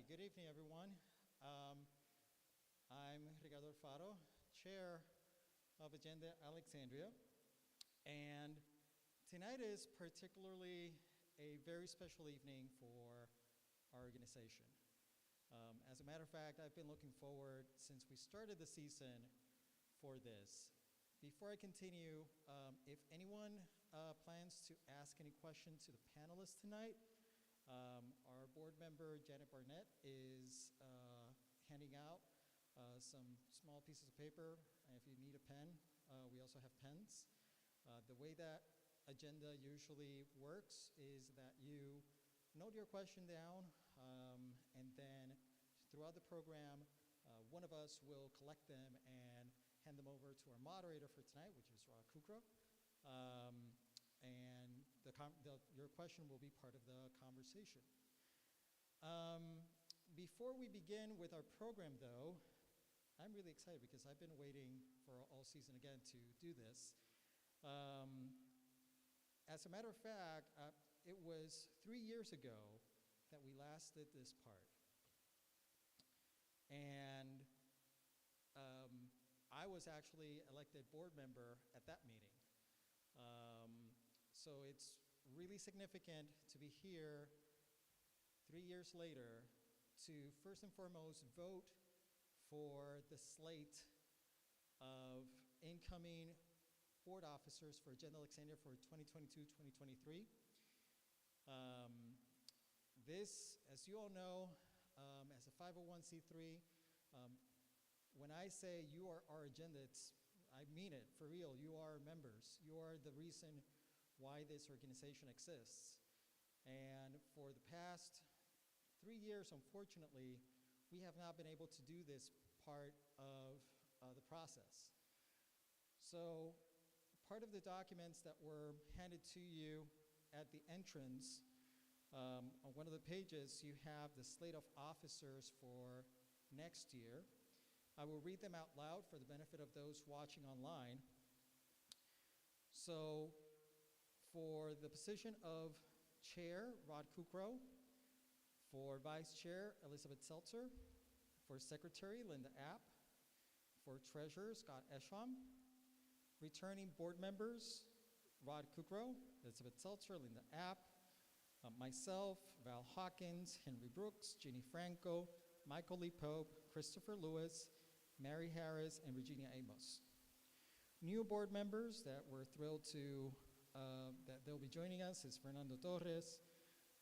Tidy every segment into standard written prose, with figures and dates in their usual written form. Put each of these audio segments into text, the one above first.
Good evening, everyone. I'm Ricardo Alfaro, Chair of Agenda Alexandria, and tonight is particularly a very special evening for our organization. As a matter of fact, I've been looking forward since we started the season for this. Before I continue, if anyone plans to ask any questions to the panelists tonight, our board member, Janet Barnett, is handing out some small pieces of paper. If you need a pen, we also have pens. The way that agenda usually works is that you note your question down, and then throughout the program, one of us will collect them and hand them over to our moderator for tonight, which is Rod Kukra. And your question will be part of the conversation. Before we begin with our program, though, I'm really excited because I've been waiting for all season again to do this. As a matter of fact, it was 3 years ago that we last did this part. And I was actually elected board member at that meeting. So it's really significant to be here 3 years later to first and foremost vote for the slate of incoming board officers for Agenda Alexandria for 2022-2023. This, as you all know, as a 501c3, when I say you are our agenda, I mean it, for real. You are members. You are the reason why this organization exists. And for the past 3 years, unfortunately, we have not been able to do this part of the process. So part of the documents that were handed to you at the entrance, on one of the pages, you have the slate of officers for next year. I will read them out loud for the benefit of those watching online. So, for the position of chair, Rod Kukro. For vice chair, Elizabeth Seltzer. For secretary, Linda App. For treasurer, Scott Esham. Returning board members, Rod Kukro, Elizabeth Seltzer, Linda App. Myself, Val Hawkins, Henry Brooks, Ginny Franco, Michael Lee Pope, Christopher Lewis, Mary Harris, and Virginia Amos. New board members that we're thrilled to, that they'll be joining us is Fernando Torres,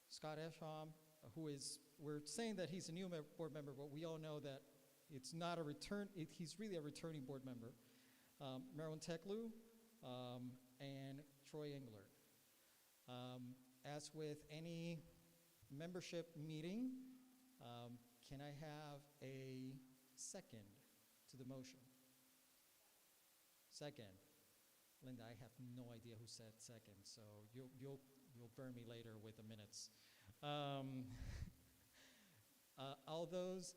Scott Esham, we're saying that he's a new board member, but we all know that it's not a return, he's really a returning board member. Marilyn Teklu, and Troy Englert. As with any membership meeting, can I have a second to the motion? Second. Linda, I have no idea who said second, so you'll burn me later with the minutes.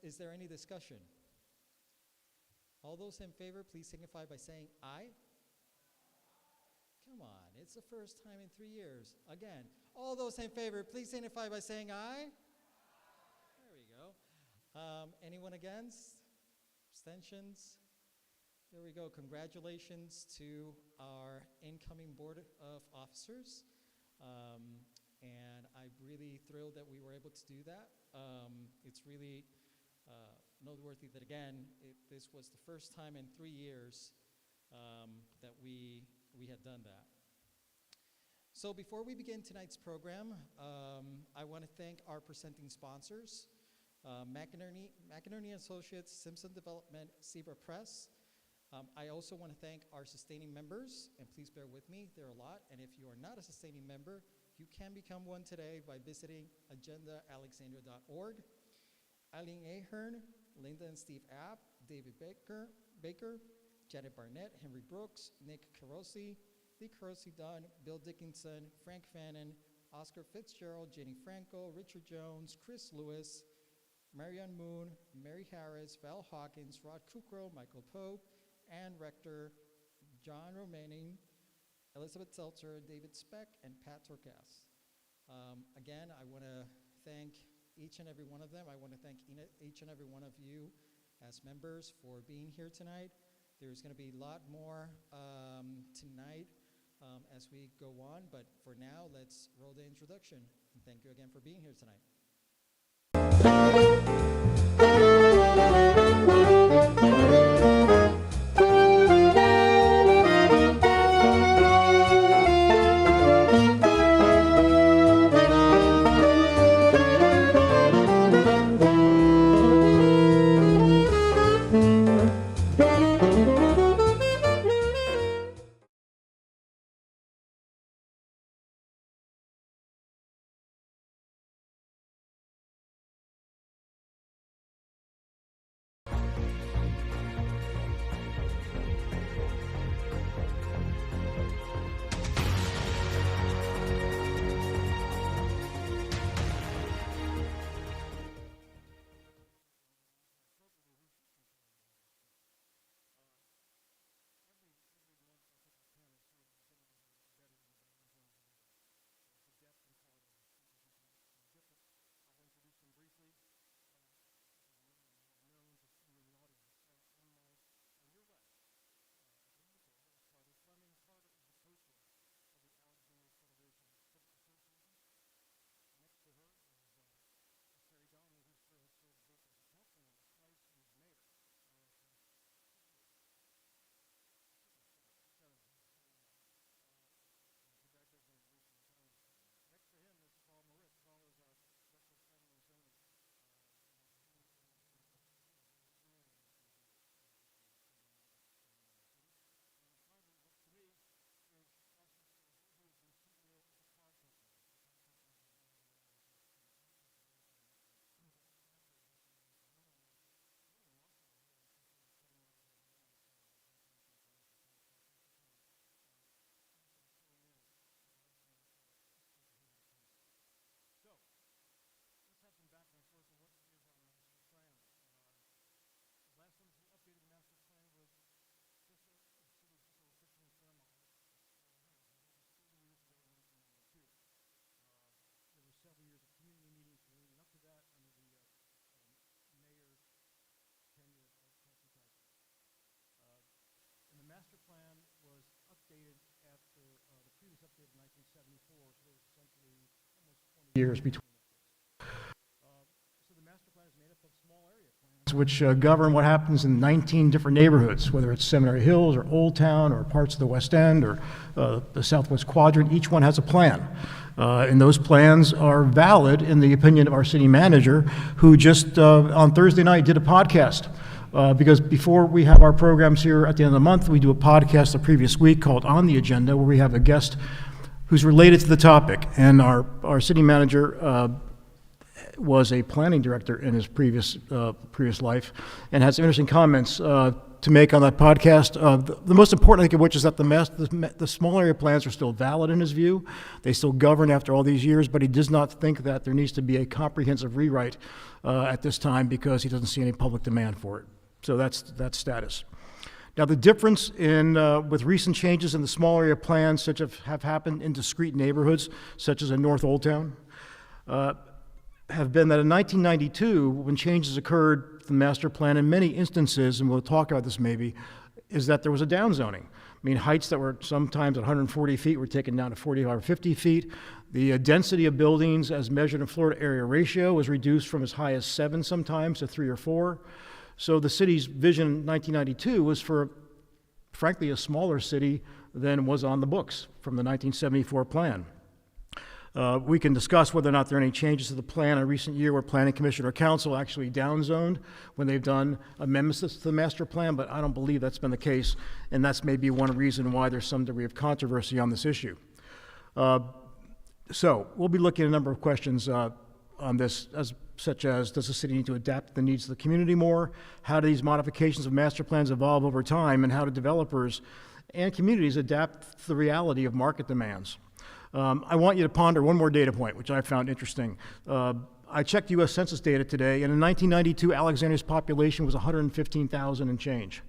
Is there any discussion? All those in favor, please signify by saying aye. Come on, it's the first time in 3 years. Again, all those in favor, please signify by saying aye. There we go. Anyone against? Abstentions? There we go. Congratulations to our incoming board of officers. And I'm really thrilled that we were able to do that. It's really noteworthy that, again, this was the first time in 3 years that we had done that. So before we begin tonight's program, I want to thank our presenting sponsors, McInerney Associates, Simpson Development, Zebra Press. I also want to thank our sustaining members, and please bear with me, there are a lot, and if you are not a sustaining member, you can become one today by visiting agendaalexandria.org. Eileen Ahern, Linda and Steve App, David Baker, Janet Barnett, Henry Brooks, Nick Carosi, Lee Carosi Dunn, Bill Dickinson, Frank Fannin, Oscar Fitzgerald, Jenny Franco, Richard Jones, Chris Lewis, Marianne Moon, Mary Harris, Val Hawkins, Rod Kukro, Michael Pope, Ann Rector, John Romaning, Elizabeth Seltzer, David Speck, and Pat Torkas. Again, I want to thank each and every one of them. I want to thank each and every one of you as members for being here tonight. There's going to be a lot more tonight as we go on, but for now, let's roll the introduction. And thank you again for being here tonight. master plan was updated after the previous update in 1974, so there was essentially almost 20 years between updates. So the master plan is made up of small area plans which govern what happens in 19 different neighborhoods, whether it's Seminary Hills or Old Town or parts of the West End or the Southwest Quadrant. Each one has a plan. And those plans are valid in the opinion of our city manager, who just on Thursday night did a podcast. Because before we have our programs here at the end of the month, we do a podcast the previous week called On the Agenda, where we have a guest who's related to the topic. And our city manager was a planning director in his previous life and has some interesting comments to make on that podcast. The most important, I think, of which is that the small area plans are still valid in his view. They still govern after all these years, but he does not think that there needs to be a comprehensive rewrite at this time because he doesn't see any public demand for it. So that's status. Now, the difference with recent changes in the small area plans, such as have happened in discrete neighborhoods, such as in North Old Town, have been that in 1992, when changes occurred to the master plan, in many instances, and we'll talk about this maybe, is that there was a downzoning. I mean, heights that were sometimes 140 feet were taken down to 45 or 50 feet. The density of buildings as measured in floor to area ratio was reduced from as high as 7 sometimes to 3 or 4. So the city's vision in 1992 was for, frankly, a smaller city than was on the books from the 1974 plan. We can discuss whether or not there are any changes to the plan in a recent year where Planning Commission or Council actually downzoned when they've done amendments to the master plan, but I don't believe that's been the case, and that's maybe one reason why there's some degree of controversy on this issue. So we'll be looking at a number of questions on this, such as, does the city need to adapt to the needs of the community more? How do these modifications of master plans evolve over time, and how do developers and communities adapt to the reality of market demands? I want you to ponder one more data point, which I found interesting. I checked U.S. Census data today, and in 1992, Alexandria's population was 115,000 and change.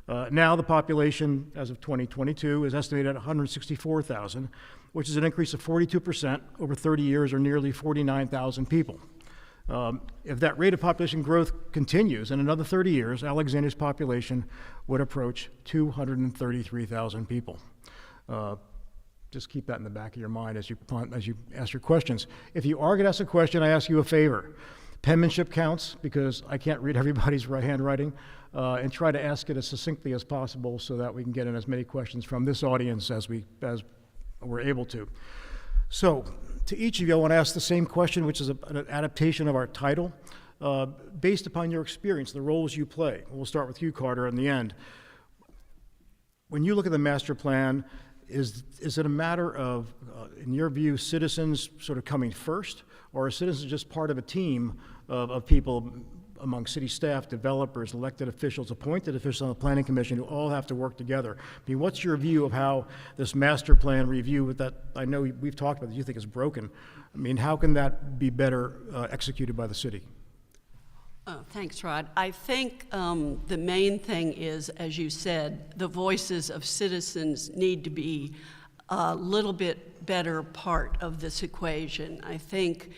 Now the population, as of 2022, is estimated at 164,000, which is an increase of 42% over 30 years, or nearly 49,000 people. If that rate of population growth continues in another 30 years, Alexandria's population would approach 233,000 people. Just keep that in the back of your mind as you ask your questions. If you are going to ask a question, I ask you a favor. Penmanship counts, because I can't read everybody's handwriting, and try to ask it as succinctly as possible so that we can get in as many questions from this audience as we're able to. So, to each of you, I want to ask the same question, which is an adaptation of our title, based upon your experience, the roles you play. We'll start with you, Carter, in the end. When you look at the master plan, is it a matter of, in your view, citizens sort of coming first, or are citizens just part of a team of people among city staff, developers, elected officials, appointed officials on the planning commission who all have to work together? I mean, what's your view of how this master plan review that I know we've talked about that you think is broken? I mean, how can that be better executed by the city? Thanks, Rod. I think the main thing is, as you said, the voices of citizens need to be a little bit better part of this equation. I think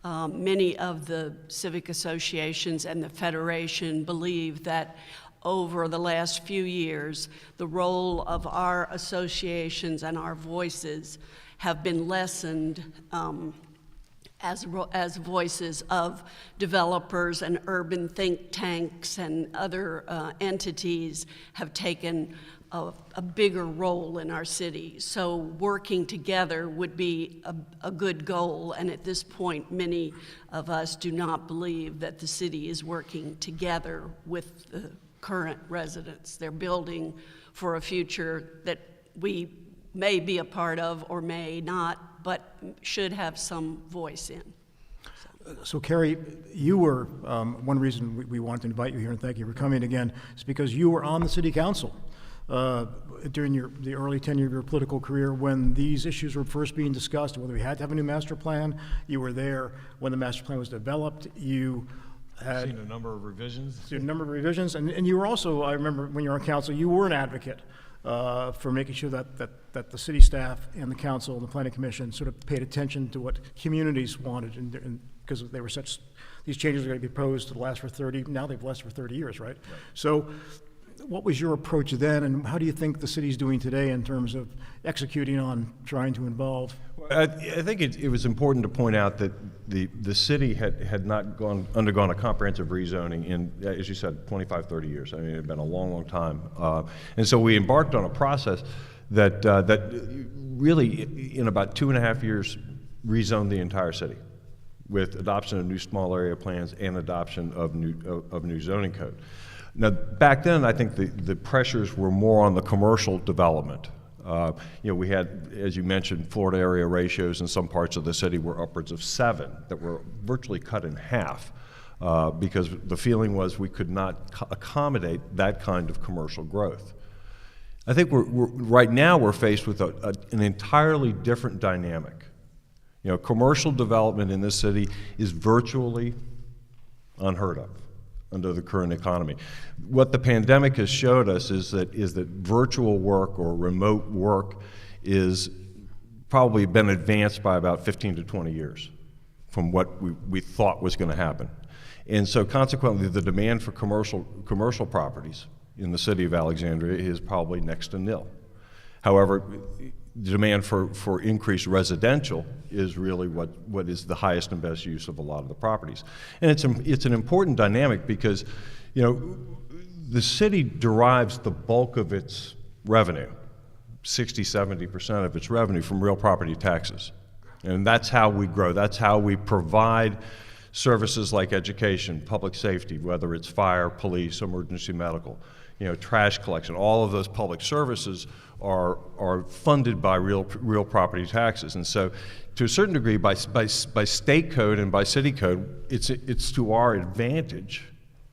many of the civic associations and the Federation believe that over the last few years, the role of our associations and our voices have been lessened as voices of developers and urban think tanks and other entities have taken a bigger role in our city. So working together would be a good goal, and at this point, many of us do not believe that the city is working together with the current residents. They're building for a future that we may be a part of or may not, but should have some voice in. So Carrie, you were, one reason we wanted to invite you here, and thank you for coming again, is because you were on the city council during the early tenure of your political career when these issues were first being discussed, whether we had to have a new master plan. You were there when the master plan was developed. You had seen a number of revisions. And you were also, I remember when you were on council, you were an advocate for making sure that the city staff and the council and the planning commission sort of paid attention to what communities wanted, and because they were these changes are going to be proposed to last for 30, now they've lasted for 30 years, right? So what was your approach then, and how do you think the city's doing today in terms of executing on trying to involve? I think it was important to point out that the city had not undergone a comprehensive rezoning in, as you said, 25, 30 years. I mean, it had been a long, long time. And so we embarked on a process that really, in about 2.5 years, rezoned the entire city with adoption of new small area plans and adoption of new zoning code. Now, back then, I think the pressures were more on the commercial development. We had, as you mentioned, Florida area ratios in some parts of the city were upwards of 7 that were virtually cut in half because the feeling was we could not accommodate that kind of commercial growth. I think right now we're faced with an entirely different dynamic. Commercial development in this city is virtually unheard of under the current economy. What the pandemic has showed us is that virtual work or remote work is probably been advanced by about 15 to 20 years from what we thought was going to happen. And so consequently, the demand for commercial properties in the city of Alexandria is probably next to nil. However, the demand for increased residential is really what is the highest and best use of a lot of the properties. And it's an important dynamic because, the city derives the bulk of its revenue, 60–70% of its revenue, from real property taxes. And that's how we grow. That's how we provide services like education, public safety, whether it's fire, police, emergency medical, trash collection. All of those public services are funded by real property taxes. And so, to a certain degree, by state code and by city code, it's to our advantage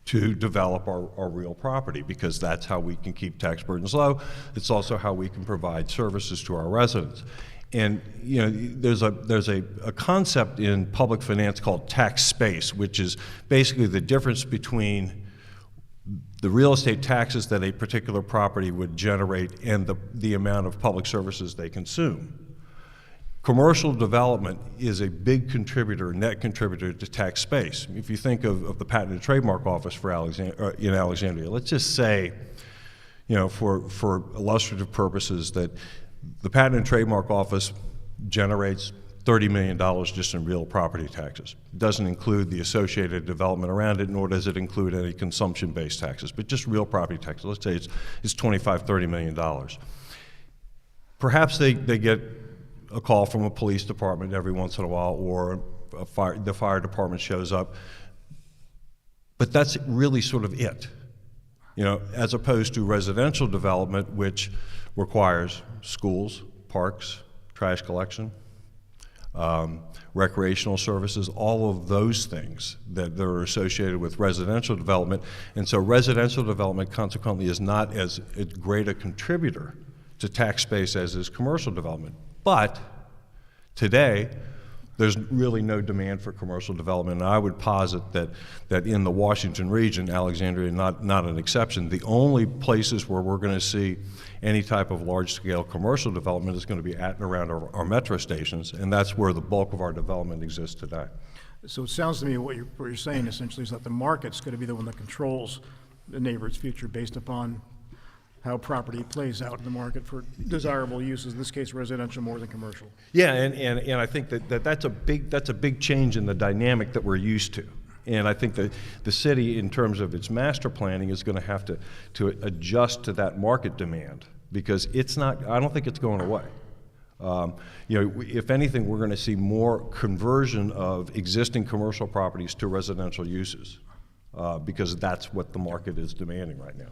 to develop our real property, because that's how we can keep tax burdens low. It's also how we can provide services to our residents. And there's a concept in public finance called tax space, which is basically the difference between the real estate taxes that a particular property would generate and the amount of public services they consume. Commercial development is a big contributor, net contributor to tax space. If you think of the Patent and Trademark Office for in Alexandria, let's just say, for illustrative purposes, that the Patent and Trademark Office generates $30 million just in real property taxes. It doesn't include the associated development around it, nor does it include any consumption-based taxes, but just real property taxes. Let's say it's $25, $30 million. Perhaps they get a call from a police department every once in a while, or the fire department shows up. But that's really sort of it, as opposed to residential development, which requires schools, parks, trash collection, recreational services, all of those things that are associated with residential development. And so residential development consequently is not as great a contributor to tax base as is commercial development. But today, there's really no demand for commercial development, and I would posit that in the Washington region, Alexandria not an exception, the only places where we're going to see any type of large-scale commercial development is going to be at and around our metro stations, and that's where the bulk of our development exists today. So it sounds to me what you're saying essentially is that the market's going to be the one that controls the neighborhood's future based upon how property plays out in the market for desirable uses, in this case residential more than commercial. Yeah, and I think that's a big change in the dynamic that we're used to. And I think that the city, in terms of its master planning, is going to have to adjust to that market demand, because I don't think it's going away. If anything, we're going to see more conversion of existing commercial properties to residential uses, because that's what the market is demanding right now.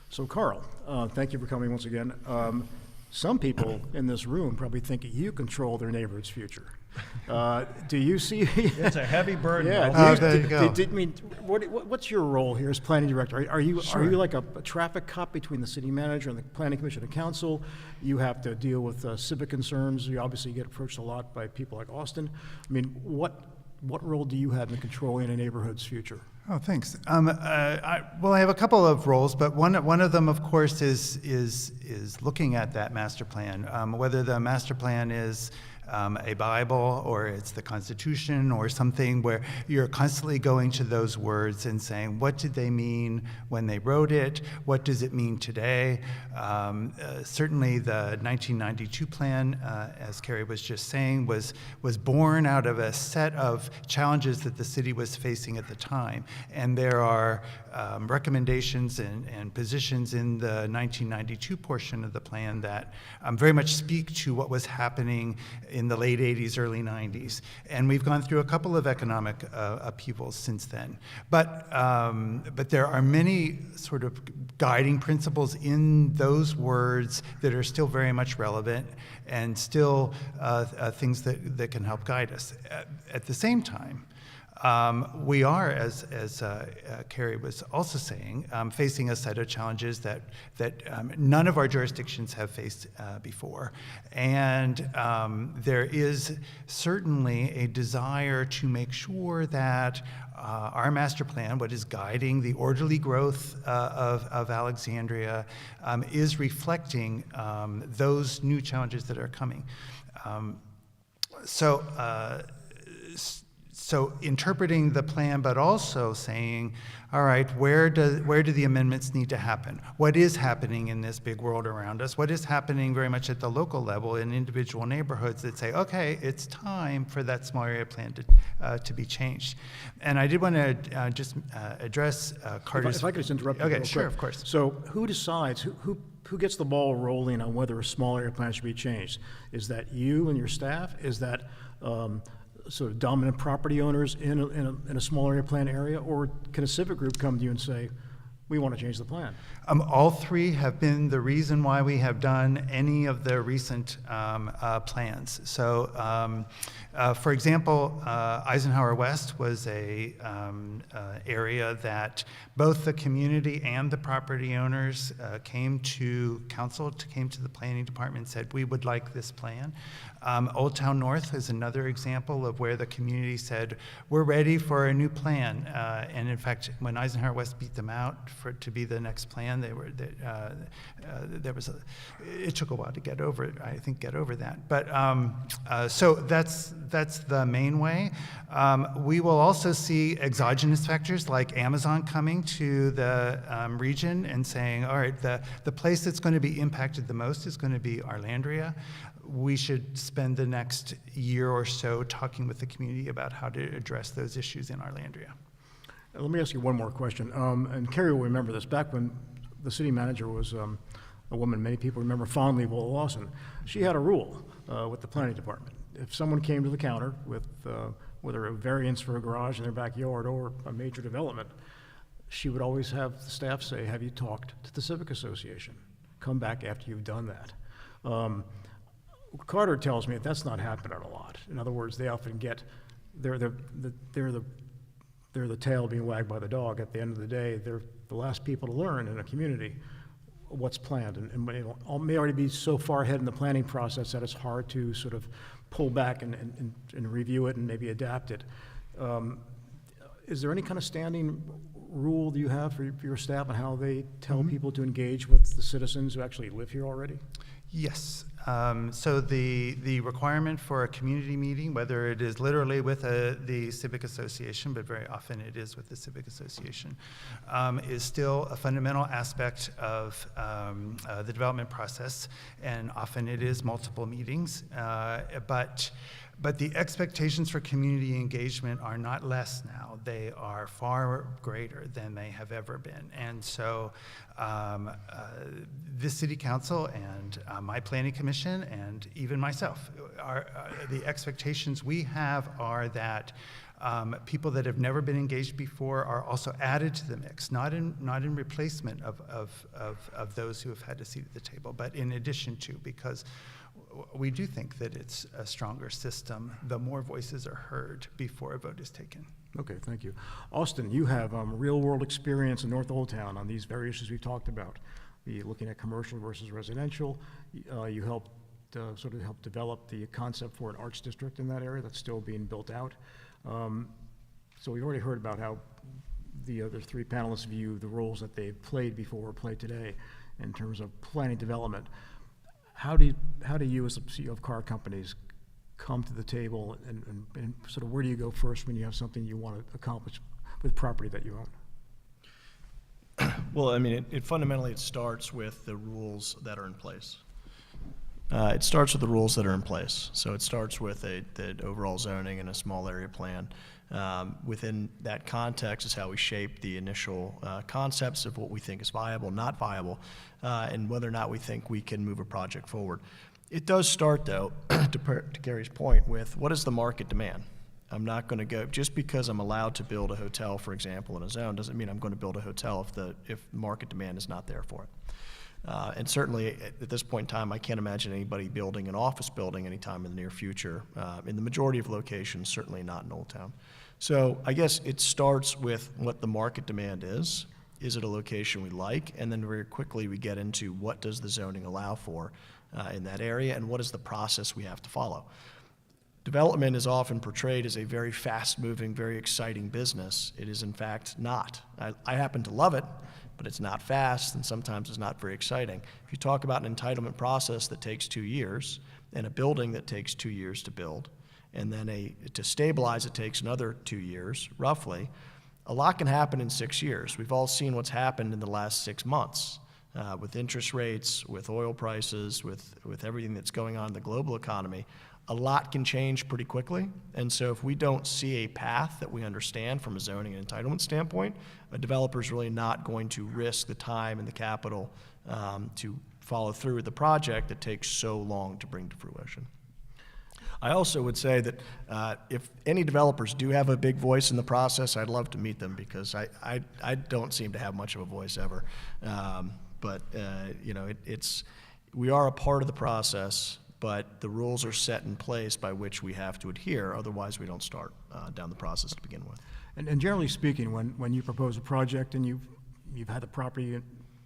So Carl, thank you for coming once again. Some people in this room probably think you control their neighborhood's future. Do you see? It's a heavy burden. Yeah. There you go. What's your role here as planning director? Are you like a traffic cop between the city manager and the planning commission and council? You have to deal with civic concerns. You obviously get approached a lot by people like Austin. I mean, what role do you have in controlling a neighborhood's future? Oh, thanks. I have a couple of roles, but one of them, of course, is looking at that master plan. Whether the master plan is a Bible or it's the Constitution or something where you're constantly going to those words and saying, what did they mean when they wrote it? What does it mean today? Certainly the 1992 plan, as Carrie was just saying, was born out of a set of challenges that the city was facing at the time. And there are recommendations and positions in the 1992 portion of the plan that very much speak to what was happening in the late 80s, early 90s. And we've gone through a couple of economic upheavals since then. But there are many sort of guiding principles in those words that are still very much relevant and still things that can help guide us. At the same time, we are, as Carrie was also saying, facing a set of challenges that none of our jurisdictions have faced before. And there is certainly a desire to make sure that our master plan, what is guiding the orderly growth of Alexandria, is reflecting those new challenges that are coming. So interpreting the plan, but also saying, all right, where do the amendments need to happen? What is happening in this big world around us? What is happening very much at the local level in individual neighborhoods that say, okay, it's time for that small area plan to be changed? And I did want to just address Carter's... If I could just interrupt you. Okay, sure, of course. So who decides, who gets the ball rolling on whether a small area plan should be changed? Is that you and your staff? Is that sort of dominant property owners in a small area plan area, or can a civic group come to you and say, we want to change the plan? All three have been the reason why we have done any of the recent plans. So, for example, Eisenhower West was a area that both the community and the property owners came to council, came to the planning department and said, we would like this plan. Old Town North is another example of where the community said, we're ready for a new plan. And in fact, when Eisenhower West beat them out for it to be the next plan. It took a while to get over it, I think, get over that. But so that's the main way. We will also see exogenous factors like Amazon coming to the region and saying, all right, the place that's going to be impacted the most is going to be Alexandria. We should spend the next year or so talking with the community about how to address those issues in Alexandria. Let me ask you one more question. And Carrie will remember this. Back when the city manager was a woman many people remember fondly, Willa Lawson, she had a rule with the planning department. If someone came to the counter with whether a variance for a garage in their backyard or a major development, she would always have the staff say, have you talked to the Civic Association? Come back after you've done that. Carter tells me that's not happening a lot. In other words, they often get, they're the tail being wagged by the dog. At the end of the day, they're the last people to learn in a community what's planned. And may already be so far ahead in the planning process that it's hard to sort of pull back and review it and maybe adapt it. Is there any kind of standing rule that you have for your staff on how they tell people to engage with the citizens who actually live here already? Yes. So the requirement for a community meeting, whether it is literally with the Civic Association, but very often it is with the Civic Association, is still a fundamental aspect of the development process, and often it is multiple meetings. But the expectations for community engagement are not less now. They are far greater than they have ever been. And so this city council and my planning commission and even myself, the expectations we have are that people that have never been engaged before are also added to the mix, not in replacement of those who have had a seat at the table, but in addition to, because we do think that it's a stronger system the more voices are heard before a vote is taken. Okay, thank you. Austin, you have real-world experience in North Old Town on these very issues we've talked about. Looking at commercial versus residential. You helped sort of help develop the concept for an arts district in that area that's still being built out. So we've already heard about how the other three panelists view the roles that they've played before or play today in terms of planning development. How do you as a CEO of car companies come to the table and sort of where do you go first when you have something you want to accomplish with property that you own? Well, I mean, it fundamentally starts with the rules that are in place. It starts with the rules that are in place. So it starts with the overall zoning and a small area plan. Within that context is how we shape the initial concepts of what we think is viable, not viable, and whether or not we think we can move a project forward. It does start, though, to Gary's point, with what is the market demand? I'm not going to go, just because I'm allowed to build a hotel, for example, in a zone, doesn't mean I'm going to build a hotel if market demand is not there for it. And certainly at this point in time, I can't imagine anybody building an office building anytime in the near future. In the majority of locations, certainly not in Old Town. So I guess it starts with what the market demand is. Is it a location we like? And then very quickly we get into what does the zoning allow for in that area and what is the process we have to follow. Development is often portrayed as a very fast-moving, very exciting business. It is in fact not. I happen to love it, but it's not fast, and sometimes it's not very exciting. If you talk about an entitlement process that takes 2 years, and a building that takes 2 years to build, and then to stabilize it takes another 2 years, roughly, a lot can happen in 6 years. We've all seen what's happened in the last 6 months with interest rates, with oil prices, with everything that's going on in the global economy. A lot can change pretty quickly, and so if we don't see a path that we understand from a zoning and entitlement standpoint, a developer's really not going to risk the time and the capital to follow through with the project that takes so long to bring to fruition. I also would say that if any developers do have a big voice in the process, I'd love to meet them because I don't seem to have much of a voice ever. But you know, we are a part of the process, but the rules are set in place by which we have to adhere. Otherwise, we don't start down the process to begin with. And generally speaking, when you propose a project and you've had the property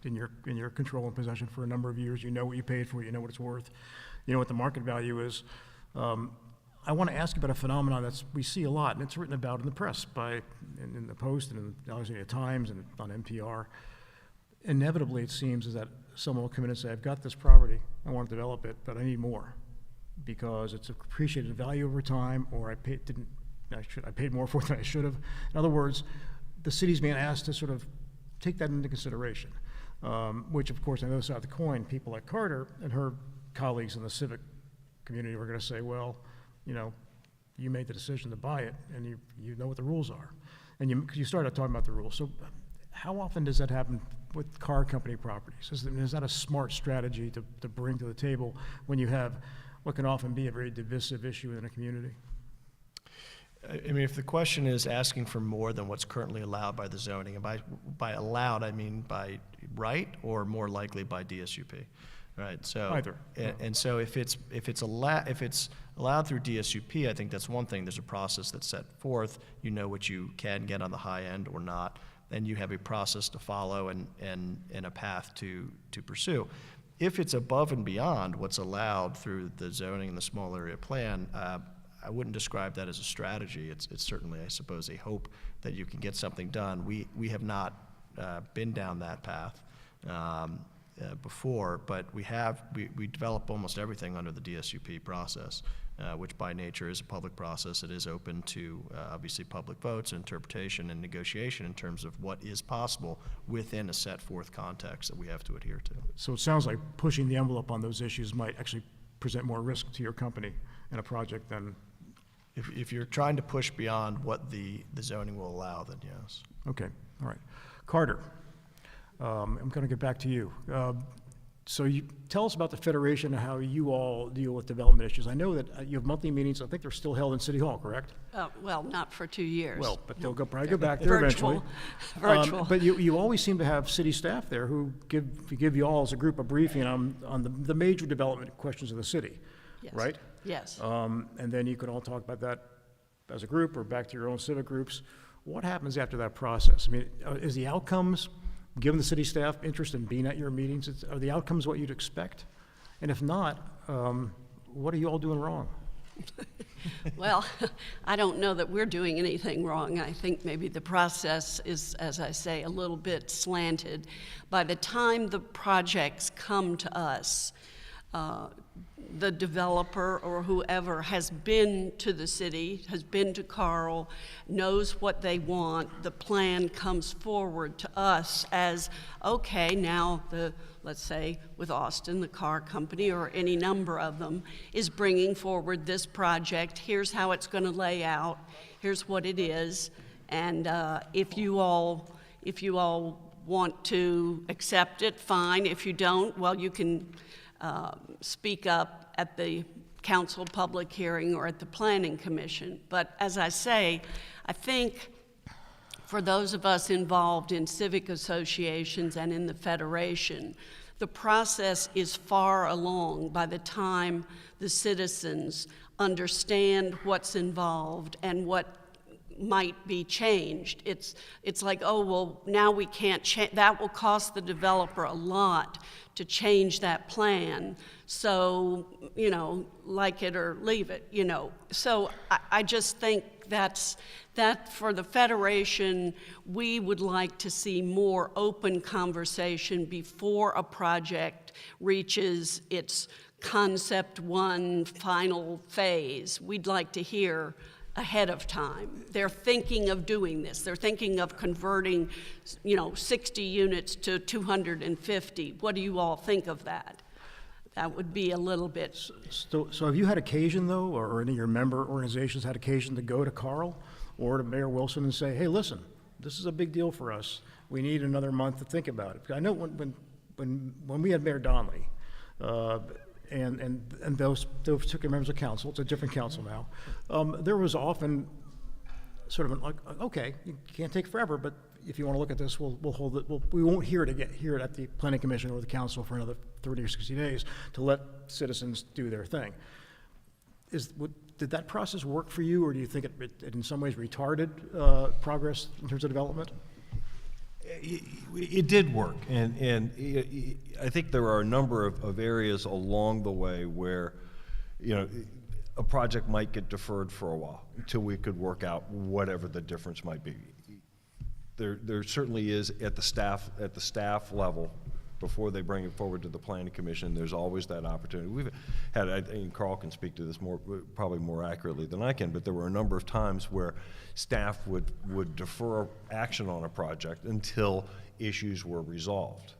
in your control and possession for a number of years, you know what you paid for, you know what it's worth, you know what the market value is. I want to ask you about a phenomenon that we see a lot, and it's written about in the press in the Post and in the Alexandria Times and on NPR. inevitably, it seems, is that someone will come in and say, I've got this property, I want to develop it, but I need more because it's appreciated value over time, or I paid more for it than I should have. In other words, the city's being asked to sort of take that into consideration, which, of course, on the other side of the coin, people like Carter and her colleagues in the civic community were going to say, well, you know, you made the decision to buy it, and you know what the rules are. And you started talking about the rules. So how often does that happen with car company properties? Is that a smart strategy to bring to the table when you have what can often be a very divisive issue in a community? I mean, if the question is asking for more than what's currently allowed by the zoning, and by allowed, I mean by right or more likely by DSUP, right? So Either. And so if it's allowed through DSUP, I think that's one thing. There's a process that's set forth. You know what you can get on the high end or not, and you have a process to follow and a path to pursue. If it's above and beyond what's allowed through the zoning and the small area plan, I wouldn't describe that as a strategy. It's certainly, I suppose, a hope that you can get something done. We have not been down that path before, but we develop almost everything under the DSUP process, which by nature is a public process. It is open to obviously public votes, interpretation, and negotiation in terms of what is possible within a set forth context that we have to adhere to. So it sounds like pushing the envelope on those issues might actually present more risk to your company in a project than. If you're trying to push beyond what the zoning will allow, then yes. Okay, all right. Carter, I'm going to get back to you. So you tell us about the Federation and how you all deal with development issues. I know that you have monthly meetings. I think they're still held in City Hall, correct? Well, not for 2 years. Well, but they'll probably go back there eventually. Virtual. But you always seem to have city staff there who give you all as a group a briefing on the major development questions of the city, Yes. right? Yes. And then you can all talk about that as a group or back to your own civic groups. What happens after that process? I mean, is the outcomes, given the city staff interest in being at your meetings, are the outcomes what you'd expect? And if not, what are you all doing wrong? Well, I don't know that we're doing anything wrong. I think maybe the process is, as I say, a little bit slanted. By the time the projects come to us, the developer or whoever has been to the city, has been to Carl, knows what they want. The plan comes forward to us as, okay, now let's say with Austin, the car company or any number of them is bringing forward this project. Here's how it's going to lay out. Here's what it is. And if you all want to accept it, fine. If you don't, well, you can speak up at the council public hearing or at the planning commission. But as I say, I think for those of us involved in civic associations and in the Federation, the process is far along by the time the citizens understand what's involved and what might be changed. It's like, oh, well, now we can't change. That will cost the developer a lot to change that plan. So, like it or leave it, So I just think that for the Federation, we would like to see more open conversation before a project reaches its concept one final phase. We'd like to hear ahead of time. They're thinking of doing this. They're thinking of converting, 60 units to 250. What do you all think of that? That would be a little bit. So have you had occasion, though, or any of your member organizations had occasion to go to Carl or to Mayor Wilson and say, hey, listen, this is a big deal for us. We need another month to think about it. I know when we had Mayor Donnelly, and those particular members of council, it's a different council now, there was often sort of like, okay, you can't take forever, but if you want to look at this, we'll hold it. We won't hear it at the planning commission or the council for another 30 or 60 days to let citizens do their thing. Did that process work for you, or do you think it in some ways retarded progress in terms of development? It did work, and I think there are a number of areas along the way where, a project might get deferred for a while until we could work out whatever the difference might be. there certainly is at the staff level, before they bring it forward to the planning commission, there's always that opportunity. We've had, and Carl can speak to this probably more accurately than I can, but there were a number of times where staff would defer action on a project until issues were resolved.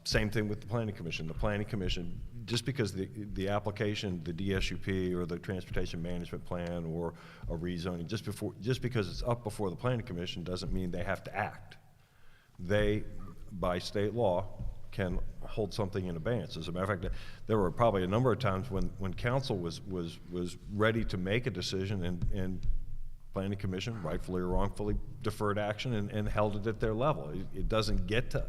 Same thing with the planning commission. The planning commission, just because the application, the DSUP or the transportation management plan or a rezoning, just because it's up before the planning commission doesn't mean they have to act. They, by state law, can hold something in abeyance. As a matter of fact, there were probably a number of times when council was ready to make a decision and planning commission, rightfully or wrongfully, deferred action and held it at their level. It doesn't get to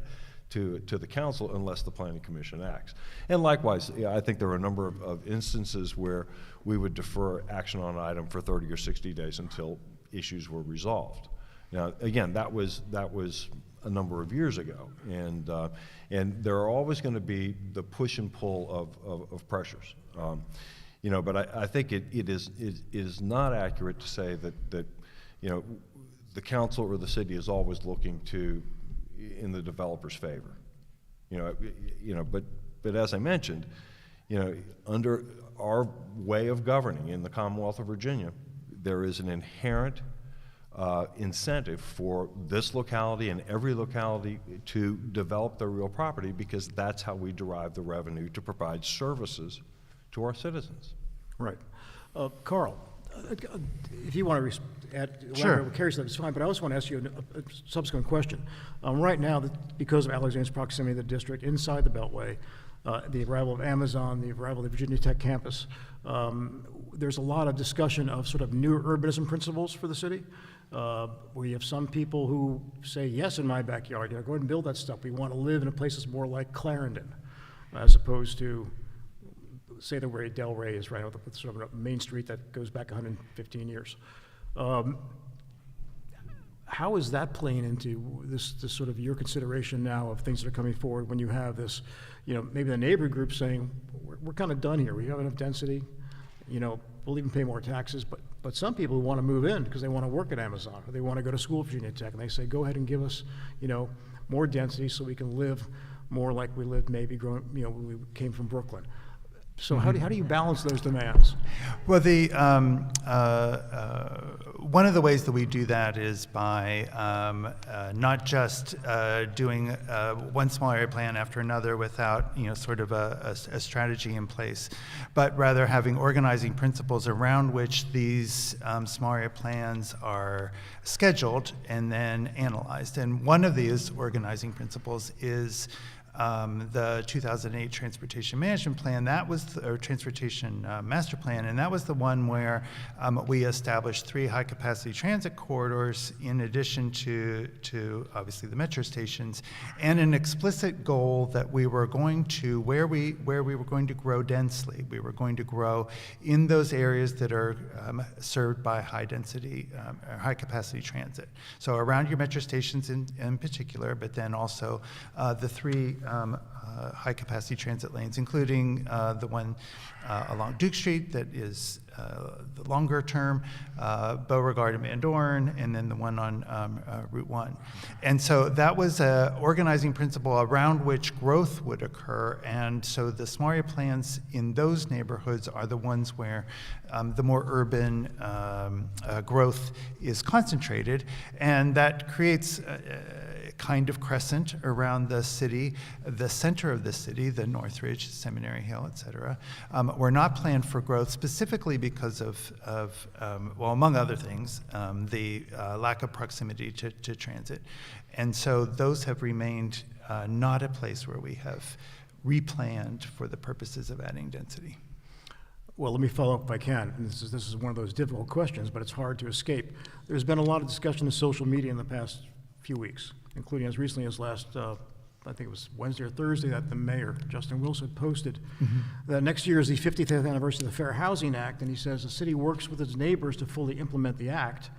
the council unless the planning commission acts. And likewise, I think there were a number of instances where we would defer action on an item for 30 or 60 days until issues were resolved. Now, again, that was a number of years ago, and there are always going to be the push and pull of pressures. But I think it is not accurate to say that the council or the city is always looking in the developer's favor. But as I mentioned, under our way of governing in the Commonwealth of Virginia, there is an inherent incentive for this locality and every locality to develop their real property, because that's how we derive the revenue to provide services to our citizens. Right. Carl, if you want to add, Sure. Carrie said it's fine, but I also want to ask you a subsequent question. Right now, because of Alexandria's proximity to the district, inside the Beltway, the arrival of Amazon, the arrival of the Virginia Tech campus, there's a lot of discussion of sort of new urbanism principles for the city. Where you have some people who say, yes, in my backyard, go ahead and build that stuff. We want to live in a place that's more like Clarendon, as opposed to, say, the way Delray is, right, with sort of a main street that goes back 115 years. How is that playing into this sort of your consideration now of things that are coming forward when you have this, maybe the neighbor group saying, we're kind of done here. We have enough density, we'll even pay more taxes, but some people who want to move in because they want to work at Amazon or they want to go to school at Virginia Tech, and they say, go ahead and give us, more density so we can live more like we lived maybe growing, when we came from Brooklyn. So how do you balance those demands? Well, one of the ways that we do that is by not just doing one small area plan after another without sort of a strategy in place, but rather having organizing principles around which these small area plans are scheduled and then analyzed. And one of these organizing principles is the 2008 Transportation Management Plan. That was, or Transportation Master Plan, and that was the one where we established 3 high-capacity transit corridors in addition to obviously the metro stations, and an explicit goal that we were going to, where we were going to grow densely. We were going to grow in those areas that are served by high-density, high-capacity transit. So around your metro stations in particular, but then also the 3 high-capacity transit lanes, including the one along Duke Street that is the longer term, Beauregard and Van Dorn, and then the one on Route 1. And so that was an organizing principle around which growth would occur, and so the small area plans in those neighborhoods are the ones where the more urban growth is concentrated, and that creates kind of crescent around the city, the center of the city, the Northridge, Seminary Hill, et cetera, were not planned for growth specifically because of well, among other things, the lack of proximity to transit. And so those have remained not a place where we have replanned for the purposes of adding density. Well, let me follow up if I can. And this is one of those difficult questions, but it's hard to escape. There's been a lot of discussion in social media in the past few weeks, including as recently as last, I think it was Wednesday or Thursday, that the mayor, Justin Wilson, posted that next year is the 50th anniversary of the Fair Housing Act, and he says the city works with its neighbors to fully implement the act,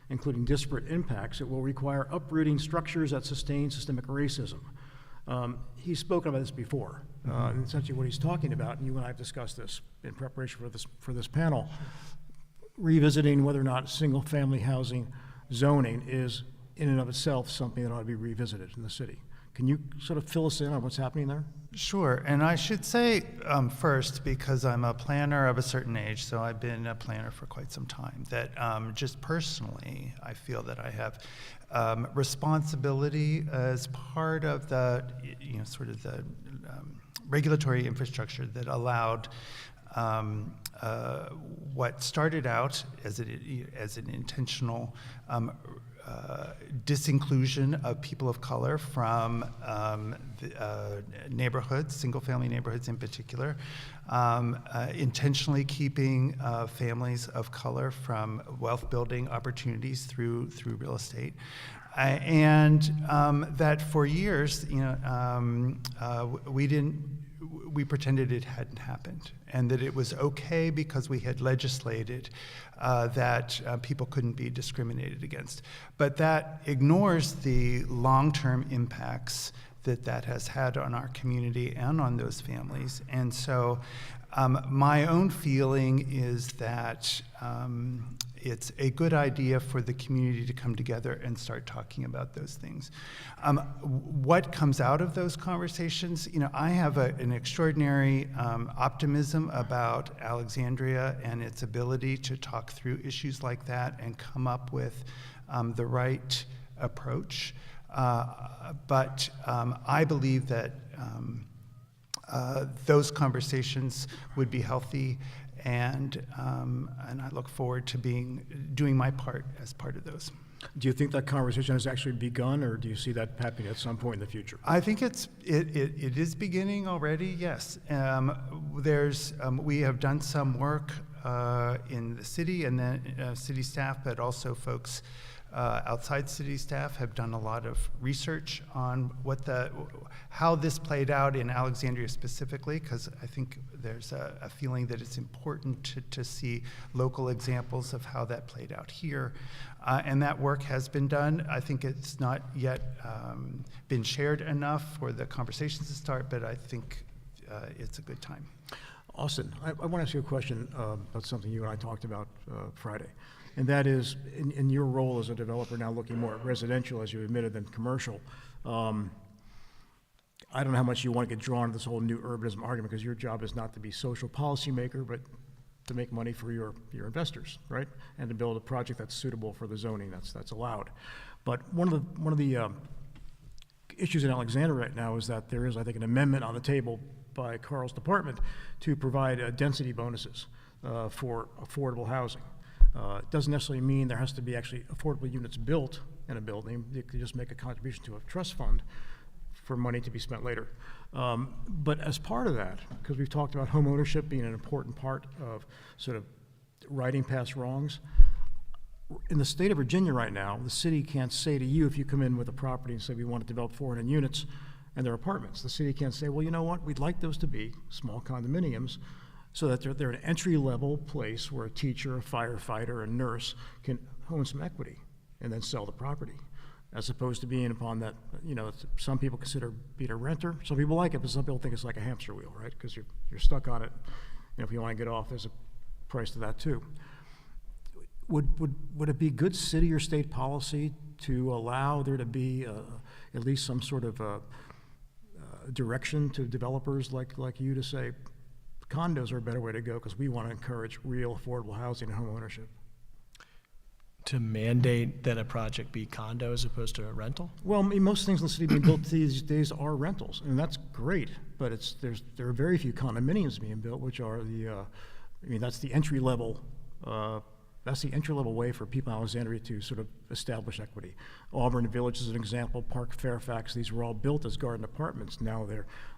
including disparate impacts. It will require uprooting structures that sustain systemic racism. He's spoken about this before, and essentially what he's talking about, and you and I have discussed this in preparation for this panel, revisiting whether or not single-family housing zoning is in and of itself something that ought to be revisited in the city. Can you sort of fill us in on what's happening there? Sure, and I should say first, because I'm a planner of a certain age, so I've been a planner for quite some time, that just personally, I feel that I have responsibility as part of the, sort of the regulatory infrastructure that allowed what started out as an intentional disinclusion of people of color from neighborhoods, single-family neighborhoods in particular, intentionally keeping families of color from wealth-building opportunities through real estate, and that for years, we pretended it hadn't happened, and that it was okay because we had legislated that people couldn't be discriminated against. But that ignores the long-term impacts that has had on our community and on those families. And so my own feeling is that it's a good idea for the community to come together and start talking about those things. What comes out of those conversations? I have an extraordinary optimism about Alexandria and its ability to talk through issues like that and come up with the right approach. But I believe that those conversations would be healthy, and I look forward to doing my part as part of those. Do you think that conversation has actually begun, or do you see that happening at some point in the future? I think it is beginning already. Yes, we have done some work in the city, and then city staff, but also folks outside city staff have done a lot of research on how this played out in Alexandria specifically, because I think there's a feeling that it's important to see local examples of how that played out here. And that work has been done. I think it's not yet been shared enough for the conversations to start, but I think it's a good time. Austin, I want to ask you a question about something you and I talked about Friday. And that is, in your role as a developer now looking more at residential, as you admitted, than commercial, I don't know how much you want to get drawn to this whole new urbanism argument, because your job is not to be social policymaker, but to make money for your investors, right? And to build a project that's suitable for the zoning that's allowed. But one of the issues in Alexandria right now is that there is, I think, an amendment on the table by Carl's department to provide density bonuses for affordable housing. It doesn't necessarily mean there has to be actually affordable units built in a building. You could just make a contribution to a trust fund for money to be spent later. But as part of that, because we've talked about home ownership being an important part of sort of righting past wrongs, in the state of Virginia right now, the city can't say to you, if you come in with a property and say we want to develop 400 units and they're apartments, the city can't say, well, you know what, we'd like those to be small condominiums, so that they're an entry-level place where a teacher, a firefighter, a nurse can own some equity and then sell the property, as opposed to being upon that, some people consider being a renter. Some people like it, but some people think it's like a hamster wheel, right? Because you're stuck on it. If you want to get off, there's a price to that too. Would it be good city or state policy to allow there to be at least some sort of direction to developers like you to say, condos are a better way to go because we want to encourage real affordable housing and home ownership? To mandate that a project be condo as opposed to a rental? Well, I mean, most things in the city being built these days are rentals, and that's great. But there are very few condominiums being built, which are that's the entry level. That's the entry-level way for people in Alexandria to sort of establish equity. Auburn Village is an example. Park Fairfax, these were all built as garden apartments. Now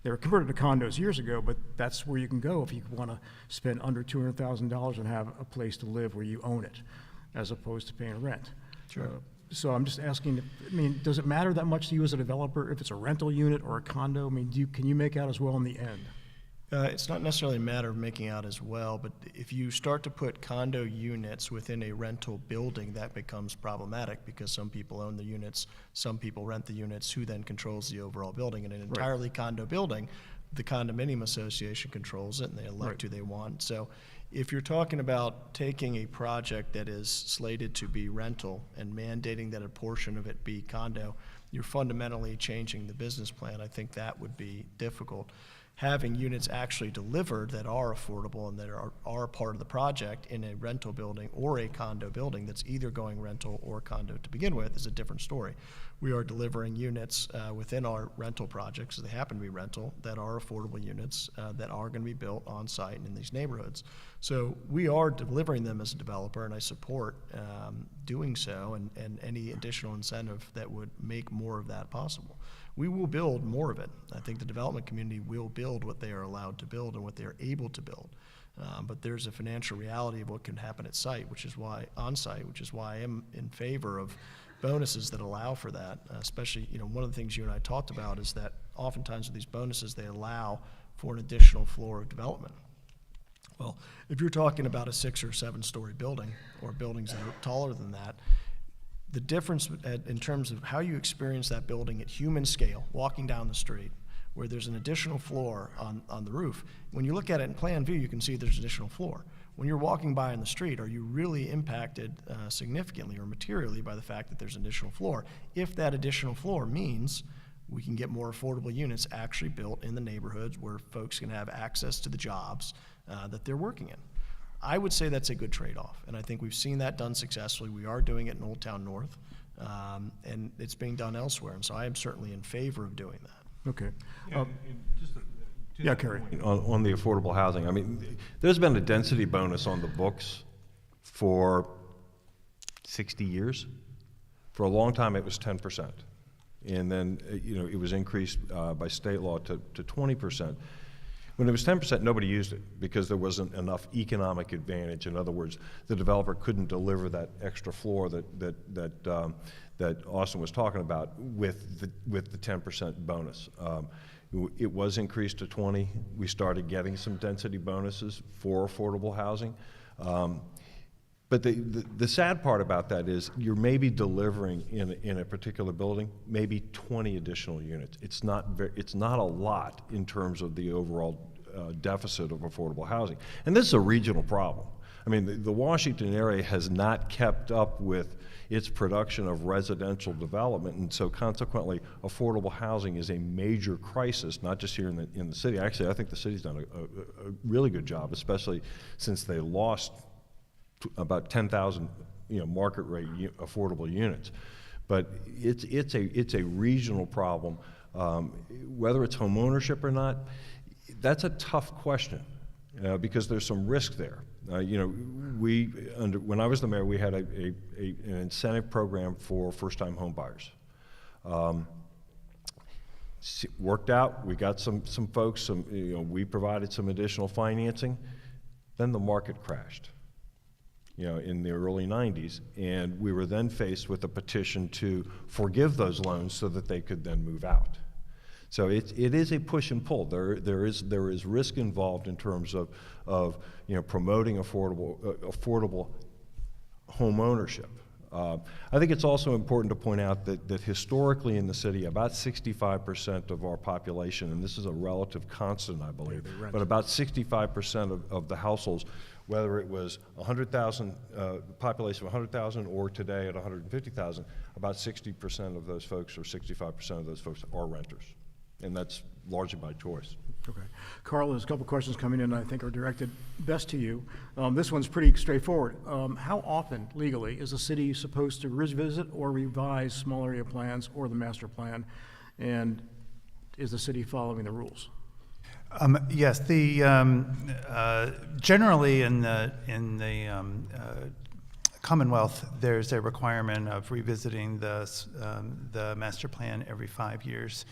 they were converted to condos years ago, but that's where you can go if you want to spend under $200,000 and have a place to live where you own it, as opposed to paying rent. Sure. So I'm just asking, does it matter that much to you as a developer if it's a rental unit or a condo? Can you make out as well in the end? It's not necessarily a matter of making out as well, but if you start to put condo units within a rental building, that becomes problematic because some people own the units, some people rent the units, who then controls the overall building. In an entirely condo building, the condominium association controls it and they elect who they want. So If you're talking about taking a project that is slated to be rental and mandating that a portion of it be condo, you're fundamentally changing the business plan. I think that would be difficult. Having units actually delivered that are affordable and that are part of the project in a rental building or a condo building that's either going rental or condo to begin with is a different story. We are delivering units within our rental projects, they happen to be rental, that are affordable units that are going to be built on site and in these neighborhoods. So we are delivering them as a developer, and I support doing so and any additional incentive that would make more of that possible. We will build more of it. I think the development community will build what they are allowed to build and what they are able to build. But there's a financial reality of what can happen at site, which is why I am in favor of bonuses that allow for that. Especially, one of the things you and I talked about is that oftentimes with these bonuses, they allow for an additional floor of development. Well, if you're talking about a 6 or 7 story building or buildings that are taller than that, the difference in terms of how you experience that building at human scale, walking down the street, where there's an additional floor on the roof, when you look at it in plan view, you can see there's an additional floor. When you're walking by in the street, are you really impacted significantly or materially by the fact that there's an additional floor? If that additional floor means we can get more affordable units actually built in the neighborhoods where folks can have access to the jobs that they're working in. I would say that's a good trade-off, and I think we've seen that done successfully. We are doing it in Old Town North, and it's being done elsewhere, and so I am certainly in favor of doing that. Okay. Kerry. On the affordable housing, I mean, there's been a density bonus on the books for 60 years. For a long time, it was 10%. And then, it was increased by state law to 20%. When it was 10%, nobody used it because there wasn't enough economic advantage. In other words, the developer couldn't deliver that extra floor that Austin was talking about with the 10% bonus. It was increased to 20. We started getting some density bonuses for affordable housing. But the sad part about that is you're maybe delivering in a particular building maybe 20 additional units. It's not a lot in terms of the overall deficit of affordable housing. And this is a regional problem. I mean, the Washington area has not kept up with its production of residential development, and so consequently, affordable housing is a major crisis, not just here in the city. Actually, I think the city's done a really good job, especially since they lost about 10,000, market rate affordable units. But it's a regional problem. Whether it's home ownership or not, that's a tough question because there's some risk there. When I was the mayor, we had an incentive program for first-time home buyers. Worked out. We got some folks. We provided some additional financing. Then the market crashed. In the early 90s, and we were then faced with a petition to forgive those loans so that they could then move out. So it is a push and pull. There is risk involved in terms of promoting affordable home ownership. I think it's also important to point out that historically in the city, about 65% of our population, and this is a relative constant, I believe, but about 65% of the households, whether it was 100,000, population of 100,000 or today at 150,000, about 60% of those folks or 65% of those folks are renters. And that's largely by choice. Okay. Carl, there's a couple questions coming in I think are directed best to you. This one's pretty straightforward. How often legally is the city supposed to revisit or revise small area plans or the master plan? And is the city following the rules? Yes, generally in the Commonwealth, there's a requirement of revisiting the master plan every 5 years.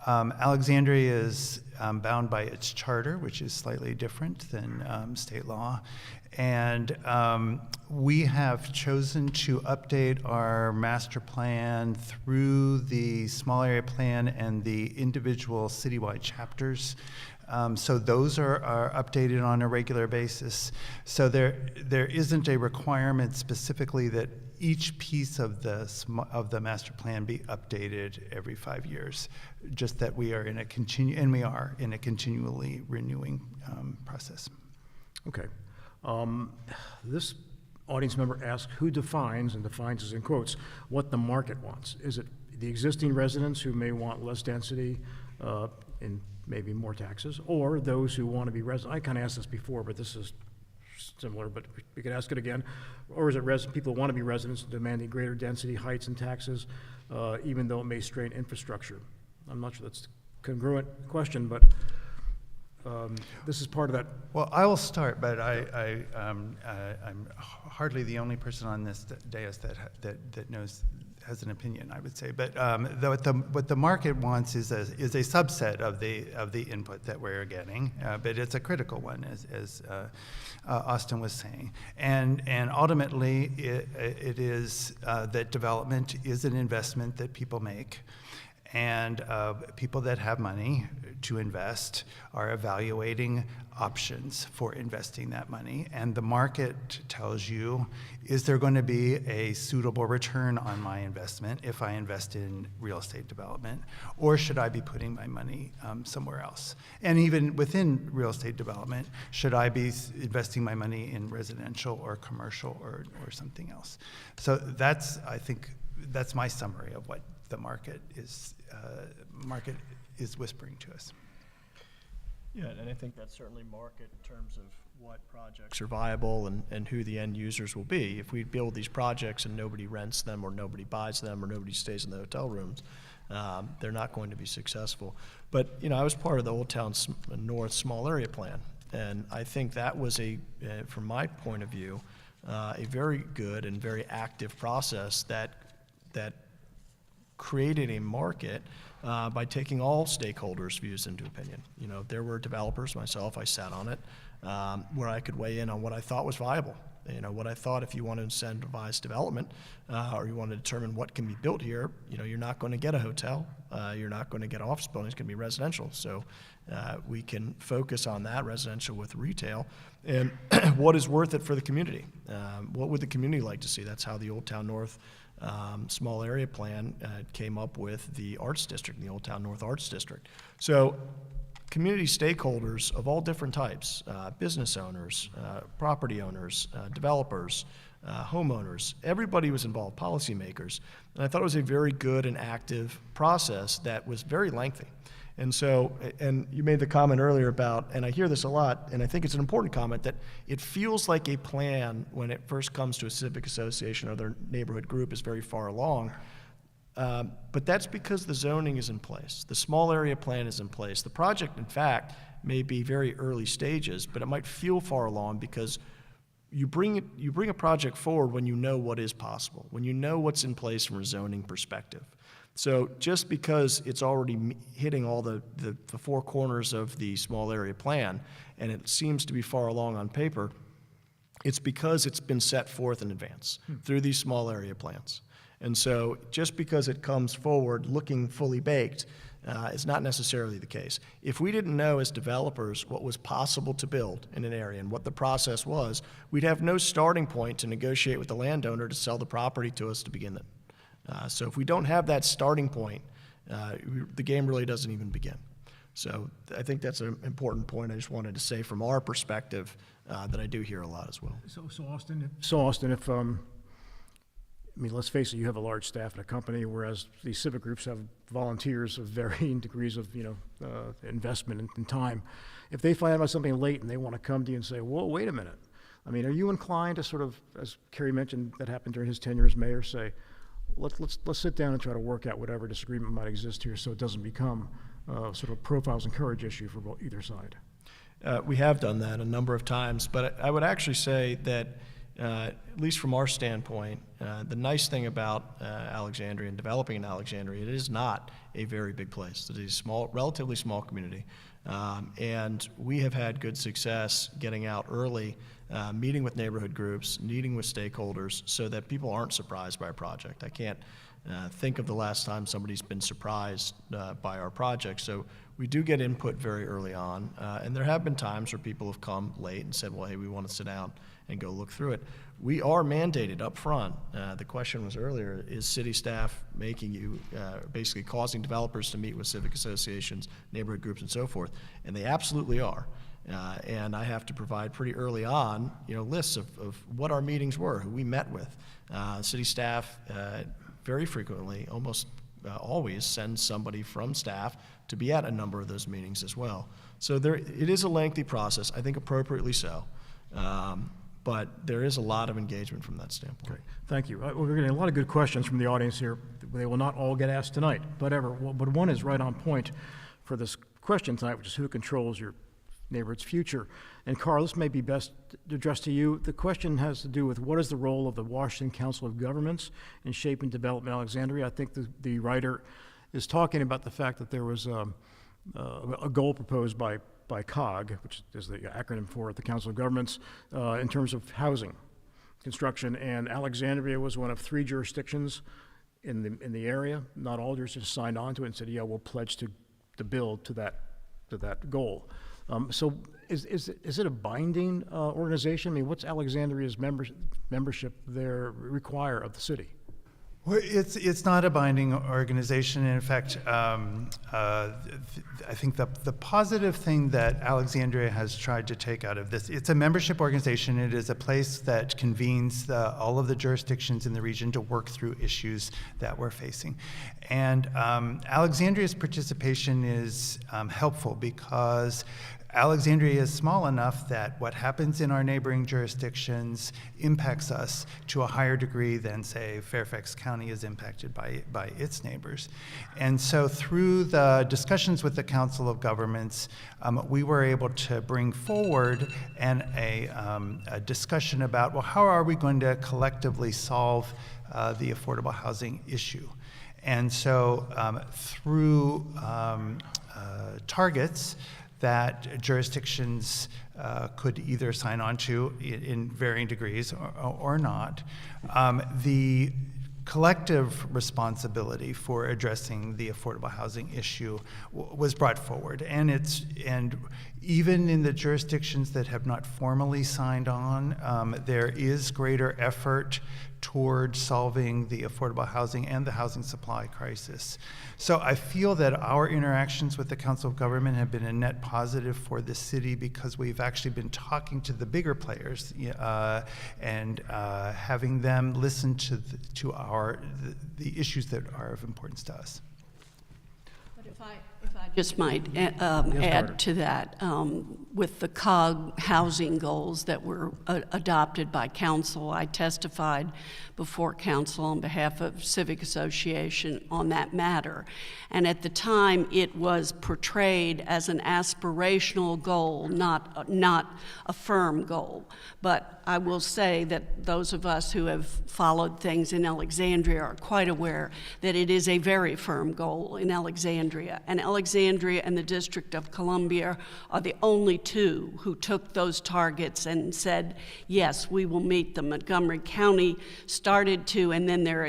Alexandria is bound by its charter, which is slightly different than state law. And we have chosen to update our master plan through the small area plan and the individual citywide chapters. So those are updated on a regular basis. So there isn't a requirement specifically that each piece of the master plan be updated every 5 years. Just that we are in a continually renewing process. Okay. This audience member asked who defines, and defines is in quotes, what the market wants. Is it the existing residents who may want less density and maybe more taxes, or those who want to be resident? I kind of asked this before, but this is similar, but we could ask it again. Or is it people who want to be residents demanding greater density, heights, and taxes, even though it may strain infrastructure? I'm not sure that's a congruent question, but this is part of that. Well, I will start, but I'm hardly the only person on this dais that has an opinion, I would say. But what the market wants is a subset of the input that we're getting, but it's a critical one, as Austin was saying. And ultimately, it is that development is an investment that people make. And people that have money to invest are evaluating options for investing that money. And the market tells you, is there going to be a suitable return on my investment if I invest in real estate development? Or should I be putting my money somewhere else? And even within real estate development, should I be investing my money in residential or commercial or something else? So I think that's my summary of what the market is whispering to us. Yeah, and I think that's certainly market in terms of what projects are viable and who the end users will be. If we build these projects and nobody rents them or nobody buys them or nobody stays in the hotel rooms, they're not going to be successful. But, I was part of the Old Town North Small Area Plan, and I think that was from my point of view, a very good and very active process that created a market by taking all stakeholders' views into opinion. There were developers, myself, I sat on it, where I could weigh in on what I thought was viable. What I thought, if you want to incentivize development or you want to determine what can be built here, you're not going to get a hotel, you're not going to get office buildings, it's going to be residential. So we can focus on that, residential with retail, and what is worth it for the community. What would the community like to see? That's how the Old Town North Small Area Plan came up with the Arts District, the Old Town North Arts District. So community stakeholders of all different types, business owners, property owners, developers, homeowners, everybody was involved, policymakers. And I thought it was a very good and active process that was very lengthy. And so, and you made the comment earlier about, and I hear this a lot, and I think it's an important comment, that it feels like a plan when it first comes to a civic association or their neighborhood group is very far along. But that's because the zoning is in place. The small area plan is in place. The project, in fact, may be very early stages, but it might feel far along because you bring a project forward when you know what is possible, when you know what's in place from a zoning perspective. So just because it's already hitting all the four corners of the small area plan, and it seems to be far along on paper, it's because it's been set forth in advance through these small area plans. And so just because it comes forward looking fully baked is not necessarily the case. If we didn't know as developers what was possible to build in an area and what the process was, we'd have no starting point to negotiate with the landowner to sell the property to us to begin it. So if we don't have that starting point, the game really doesn't even begin. So I think that's an important point I just wanted to say from our perspective that I do hear a lot as well. So Austin, if let's face it, you have a large staff at a company, whereas these civic groups have volunteers of varying degrees of investment and time. If they find out about something late and they want to come to you and say, "Whoa, wait a minute," are you inclined to sort of, as Kerry mentioned, that happened during his tenure as mayor, say, let's sit down and try to work out whatever disagreement might exist here, so it doesn't become sort of a profiles and courage issue for either side? We have done that a number of times, but I would actually say that, at least from our standpoint, the nice thing about Alexandria and developing in Alexandria, it is not a very big place. It is a small, relatively small community, and we have had good success getting out early, meeting with neighborhood groups, meeting with stakeholders, so that people aren't surprised by our project. I can't think of the last time somebody's been surprised by our project. So we do get input very early on, and there have been times where people have come late and said, well, hey, we want to sit down and go look through it. We are mandated up front. The question was earlier, is city staff making you, basically causing developers to meet with civic associations, neighborhood groups, and so forth? And they absolutely are. And I have to provide pretty early on, lists of what our meetings were, who we met with. City staff very frequently, almost always sends somebody from staff to be at a number of those meetings as well. So it is a lengthy process, I think appropriately so. But there is a lot of engagement from that standpoint. Great. Thank you. We're getting a lot of good questions from the audience here. They will not all get asked tonight, but one is right on point for this question tonight, which is who controls your neighborhood's future. And Carl, this may be best addressed to you. The question has to do with what is the role of the Washington Council of Governments in shaping development in Alexandria. I think the writer is talking about the fact that there was a goal proposed by COG, which is the acronym for the Council of Governments, in terms of housing construction, and Alexandria was one of 3 jurisdictions in the area. Not all jurisdictions signed on to it and said, yeah, we'll pledge to build to that goal. So is it a binding organization? I mean, what's Alexandria's membership there require of the city? Well, it's not a binding organization. In fact, I think the positive thing that Alexandria has tried to take out of this, it's a membership organization. It is a place that convenes all of the jurisdictions in the region to work through issues that we're facing. And Alexandria's participation is helpful because Alexandria is small enough that what happens in our neighboring jurisdictions impacts us to a higher degree than, say, Fairfax County is impacted by its neighbors. And so through the discussions with the Council of Governments, we were able to bring forward a discussion about, well, how are we going to collectively solve the affordable housing issue? And so through targets that jurisdictions could either sign on to in varying degrees or not, the collective responsibility for addressing the affordable housing issue was brought forward. And even in the jurisdictions that have not formally signed on, there is greater effort toward solving the affordable housing and the housing supply crisis. So I feel that our interactions with the Council of Government have been a net positive for the city because we've actually been talking to the bigger players and having them listen to the issues that are of importance to us. But if I just might add to that, with the COG housing goals that were adopted by council, I testified before council on behalf of Civic Association on that matter. And at the time, it was portrayed as an aspirational goal, not a firm goal. But I will say that those of us who have followed things in Alexandria are quite aware that it is a very firm goal in Alexandria. And Alexandria and the District of Columbia are the only two who took those targets and said, yes, we will meet them. Montgomery County started to, and then their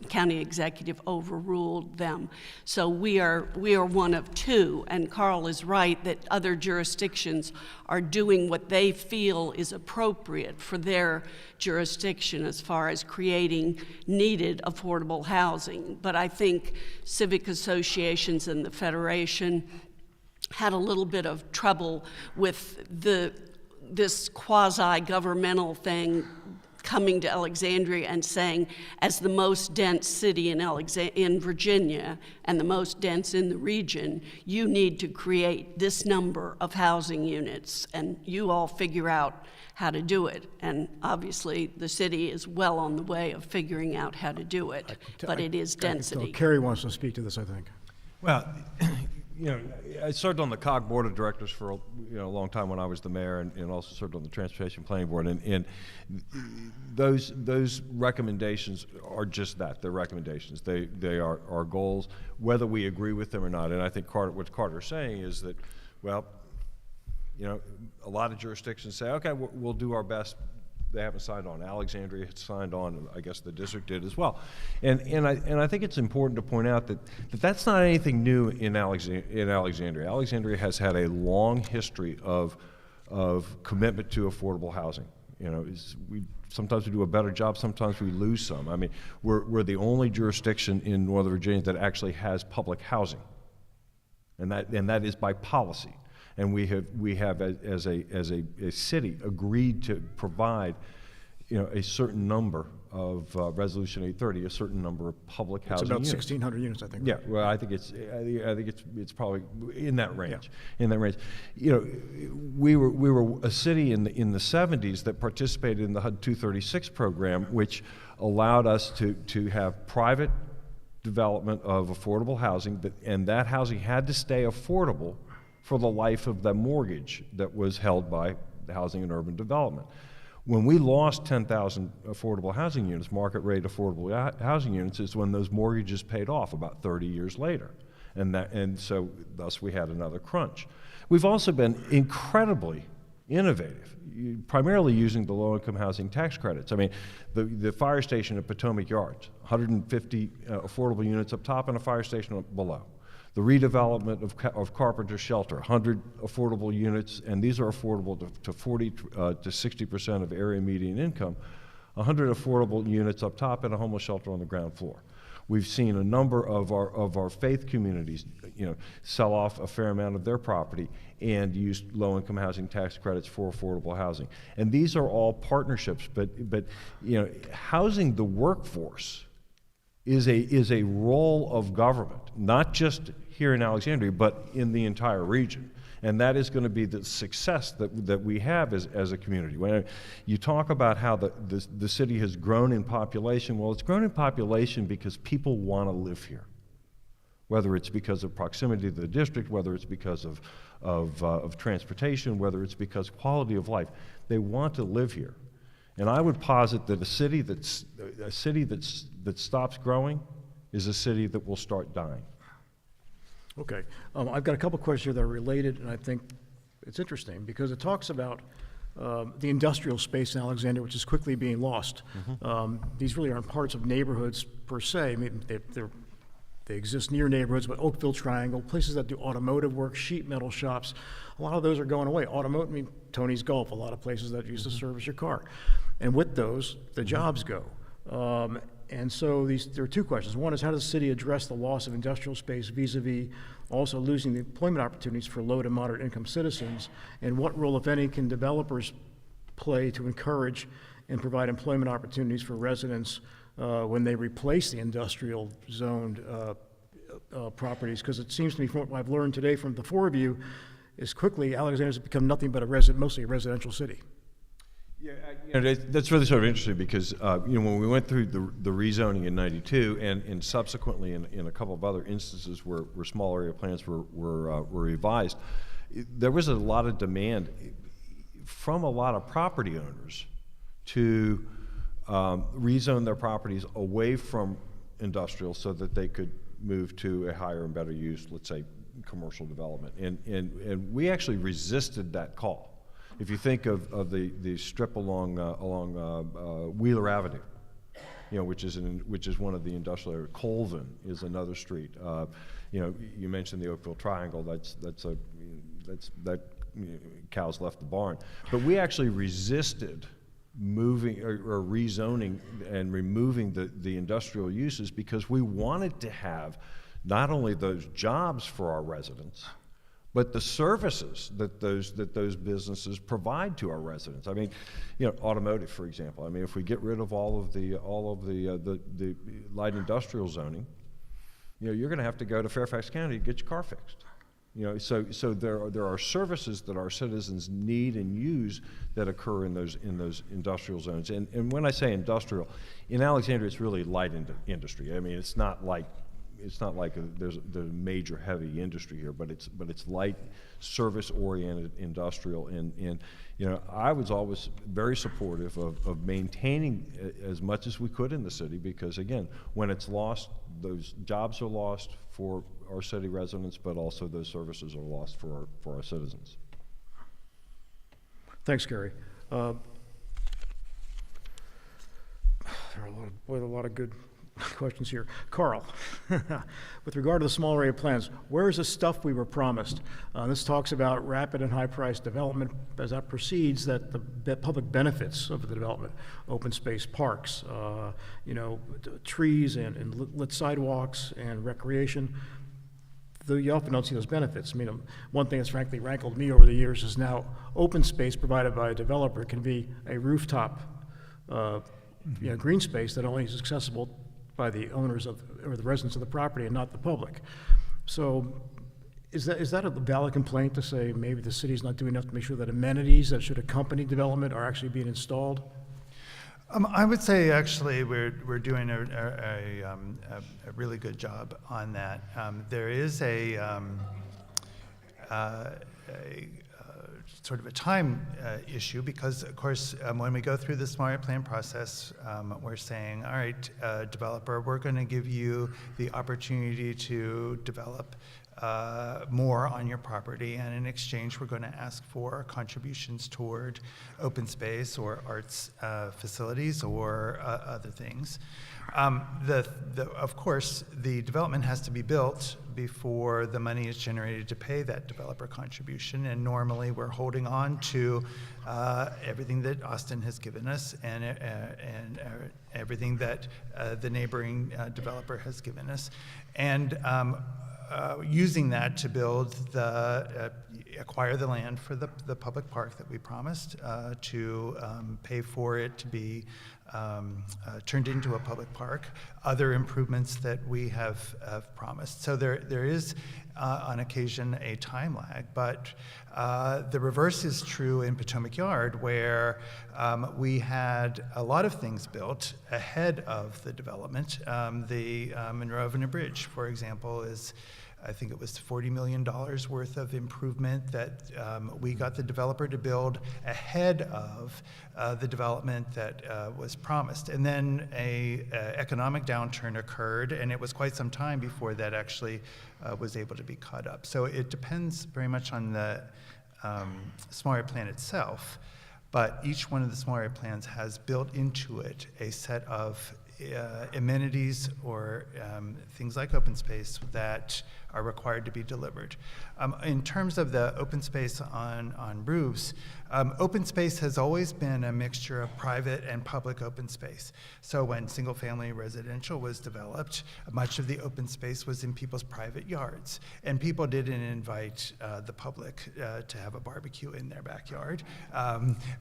county executive overruled them. So we are one of two, and Carl is right that other jurisdictions are doing what they feel is appropriate for their jurisdiction as far as creating needed affordable housing. But I think civic associations and the Federation had a little bit of trouble with this quasi-governmental thing coming to Alexandria and saying, as the most dense city in Virginia and the most dense in the region, you need to create this number of housing units, and you all figure out how to do it. And obviously, the city is well on the way of figuring out how to do it, but it is density. Kerry wants to speak to this, I think. Well, I served on the COG board of directors for a long time when I was the mayor, and also served on the transportation planning board. And those recommendations are just that. They're recommendations. They are goals, whether we agree with them or not. And I think what Carter's saying is that, well, a lot of jurisdictions say, okay, we'll do our best. They haven't signed on. Alexandria had signed on, and I guess the district did as well. And I think it's important to point out that that's not anything new in Alexandria. Alexandria has had a long history of commitment to affordable housing. Sometimes we do a better job, sometimes we lose some. I mean, we're the only jurisdiction in Northern Virginia that actually has public housing, and that is by policy. And we have as a city agreed to provide, a certain number of Resolution 830, a certain number of public It's housing about units. 1,600 units, I think. Yeah, well, I think it's probably in that range. Yeah. In that range, we were a city in the 70s that participated in the HUD 236 program, which allowed us to have private development of affordable housing, and that housing had to stay affordable for the life of the mortgage that was held by the Housing and Urban Development. When we lost 10,000 affordable housing units, market rate affordable housing units, is when those mortgages paid off about 30 years later. And so thus we had another crunch. We've also been incredibly innovative, primarily using the low-income housing tax credits. I mean, the fire station at Potomac Yards, 150 affordable units up top and a fire station below. The redevelopment of Carpenter Shelter, 100 affordable units, and these are affordable to 40 to 60% of area median income, 100 affordable units up top and a homeless shelter on the ground floor. We've seen a number of our faith communities, sell off a fair amount of their property and use low-income housing tax credits for affordable housing. And these are all partnerships, but housing the workforce is a role of government, not just here in Alexandria, but in the entire region. And that is going to be the success that we have as a community. When you talk about how the city has grown in population, well, it's grown in population because people want to live here. Whether it's because of proximity to the district, whether it's because of transportation, whether it's because quality of life, they want to live here. And I would posit that a city that stops growing is a city that will start dying. Okay. I've got a couple questions here that are related, and I think it's interesting because it talks about the industrial space in Alexandria, which is quickly being lost. These really aren't parts of neighborhoods per se. I mean, they exist near neighborhoods, but Oakville Triangle, places that do automotive work, sheet metal shops, a lot of those are going away. Automotive, I mean, Tony's Golf, a lot of places that use to service your car. And with those, the jobs go. And so there are two questions. One is, how does the city address the loss of industrial space vis-a-vis also losing the employment opportunities for low to moderate income citizens? And what role, if any, can developers play to encourage and provide employment opportunities for residents when they replace the industrial zoned properties? Because it seems to me, from what I've learned today from the four of you, is quickly Alexandria's become nothing but mostly a residential city. Yeah, that's really sort of interesting because when we went through the rezoning in '92 and subsequently in a couple of other instances where small area plans were revised, there was a lot of demand from a lot of property owners to rezone their properties away from industrial so that they could move to a higher and better use, let's say, commercial development. And we actually resisted that call. If you think of the strip along Wheeler Avenue, which is one of the industrial areas. Colvin is another street. You mentioned the Oakville Triangle. That cows left the barn. But we actually resisted moving or rezoning and removing the industrial uses because we wanted to have not only those jobs for our residents, but the services that those businesses provide to our residents. I mean, automotive, for example. I mean, if we get rid of all of the light industrial zoning, you're going to have to go to Fairfax County to get your car fixed. So there are services that our citizens need and use that occur in those industrial zones. And when I say industrial, in Alexandria, it's really light industry. I mean, it's not like there's a major heavy industry here, but it's light service-oriented industrial. And I was always very supportive of maintaining as much as we could in the city because, again, when it's lost, those jobs are lost for our city residents, but also those services are lost for our citizens. Thanks, Gary. There are a lot of good questions here. Carl, with regard to the small area plans, where is the stuff we were promised? This talks about rapid and high-priced development as that proceeds, that the public benefits of the development, open space parks, trees and lit sidewalks and recreation. though you often don't see those benefits. I mean, one thing that's frankly rankled me over the years is now open space provided by a developer can be a rooftop, green space that only is accessible by the owners of, or the residents of the property and not the public. So is that a valid complaint to say maybe the city's not doing enough to make sure that amenities that should accompany development are actually being installed? I would say actually we're doing a really good job on that. There is a sort of a time issue because, of course, when we go through the small area plan process, we're saying, all right, developer, we're going to give you the opportunity to develop more on your property, and in exchange we're going to ask for contributions toward open space or arts facilities or other things. Of course, the development has to be built before the money is generated to pay that developer contribution, and normally we're holding on to everything that Austin has given us and everything that the neighboring developer has given us, and using that to build acquire the land for the public park that we promised, to pay for it to be turned into a public park, other improvements that we have promised. So there is, on occasion, a time lag, but the reverse is true in Potomac Yard, where we had a lot of things built ahead of the development. The Monroe Avenue Bridge, for example, is, I think it was $40 million worth of improvement that we got the developer to build ahead of the development that was promised. And then a economic downturn occurred, and it was quite some time before that actually was able to be caught up. So it depends very much on the small area plan itself, but each one of the small area plans has built into it a set of amenities or things like open space that are required to be delivered. In terms of the open space on roofs, open space has always been a mixture of private and public open space. So when single-family residential was developed, much of the open space was in people's private yards, and people didn't invite the public to have a barbecue in their backyard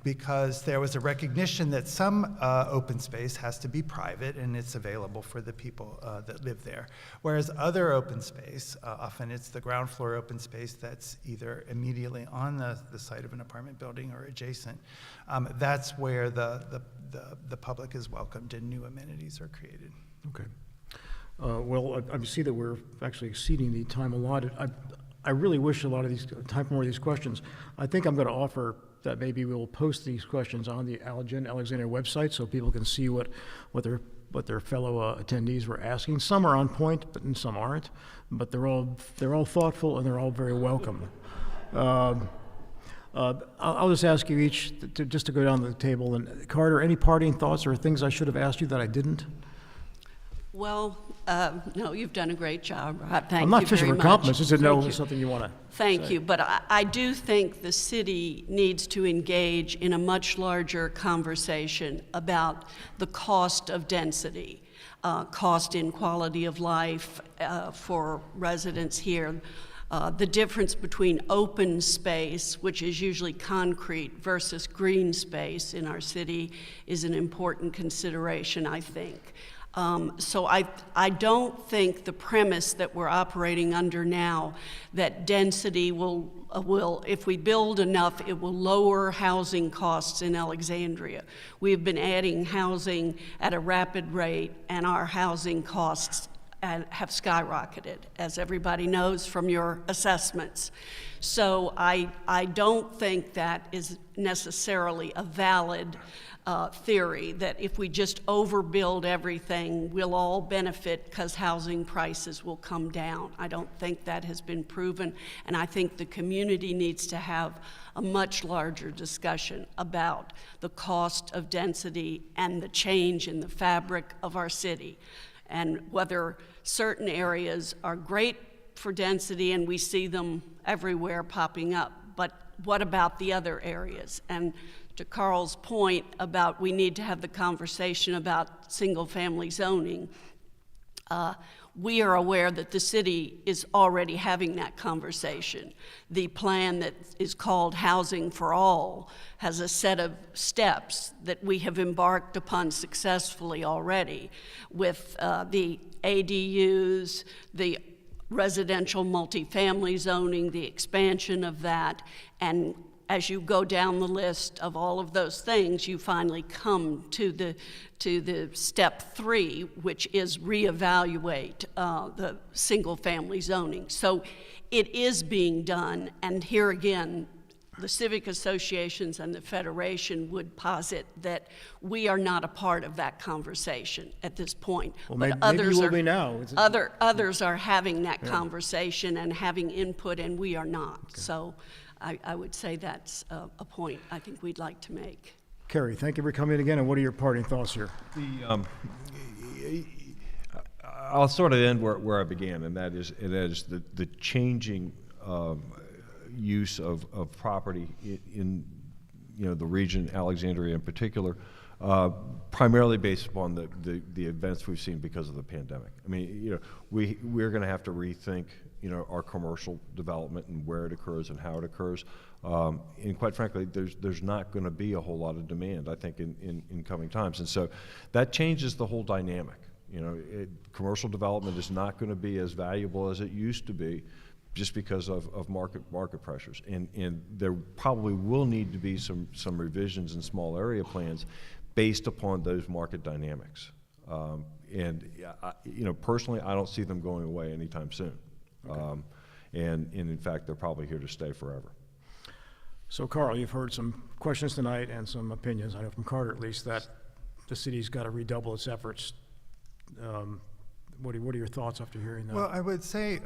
because there was a recognition that some open space has to be private and it's available for the people that live there. Whereas other open space, often it's the ground floor open space that's either immediately on the site of an apartment building or adjacent. That's where the public is welcomed and new amenities are created. Okay. Well, I see that we're actually exceeding the time allotted. I really wish a lot of these, time for more of these questions. I think I'm going to offer that maybe we'll post these questions on the Alexandria website so people can see what their fellow attendees were asking. Some are on point, but some aren't. But they're all thoughtful and they're all very welcome. I'll just ask you each just to go down the table. And Carter, any parting thoughts or things I should have asked you that I didn't? Well, no, you've done a great job, Rod. Thank you very much. I'm not fishing for compliments. Just to know Thank you. something you want to Thank say. you, but I do think the city needs to engage in a much larger conversation about the cost of density, cost in quality of life for residents here. The difference between open space, which is usually concrete, versus green space in our city is an important consideration, I think. So I don't think the premise that we're operating under now, that density will, if we build enough, it will lower housing costs in Alexandria. We've been adding housing at a rapid rate, and our housing costs have skyrocketed, as everybody knows from your assessments. So I don't think that is necessarily a valid theory, that if we just overbuild everything, we'll all benefit because housing prices will come down. I don't think that has been proven, and I think the community needs to have a much larger discussion about the cost of density and the change in the fabric of our city, and whether certain areas are great for density, and we see them everywhere popping up, but what about the other areas? And to Carl's point about we need to have the conversation about single-family zoning, we are aware that the city is already having that conversation. The plan that is called Housing for All has a set of steps that we have embarked upon successfully already with the ADUs, the residential multifamily zoning, the expansion of that, and as you go down the list of all of those things, you finally come to the step 3, which is reevaluate the single-family zoning. So it is being done, and here again, the civic associations and the Federation would posit that we are not a part of that conversation at this point. Well, But maybe you will be now. Others are having that conversation and having input, and we are not. Okay. So I would say that's a point I think we'd like to make. Kerry, thank you for coming again, and what are your parting thoughts here? I'll sort of end where I began, and that is the changing use of property in the region, Alexandria in particular, primarily based upon the events we've seen because of the pandemic. I mean, we're going to have to rethink our commercial development and where it occurs and how it occurs. And quite frankly, there's not going to be a whole lot of demand, I think, in coming times. And so that changes the whole dynamic. Commercial development is not going to be as valuable as it used to be just because of market pressures. And there probably will need to be some revisions in small area plans based upon those market dynamics. Personally, I don't see them going away anytime soon. Okay. And in fact, they're probably here to stay forever. So, Carl, you've heard some questions tonight and some opinions, I know from Carter at least, that the city's got to redouble its efforts. What are your thoughts after hearing that? Well, I would say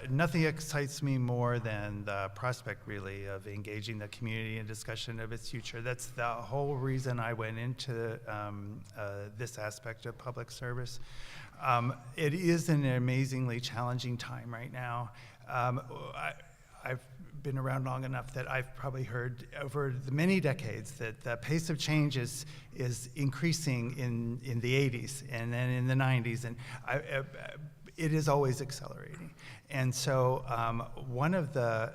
nothing excites me more than the prospect, really, of engaging the community in discussion of its future. That's the whole reason I went into this aspect of public service. It is an amazingly challenging time right now. I've been around long enough that I've probably heard over the many decades that the pace of change is increasing in the 80s and then in the 90s, and it is always accelerating. And so one of the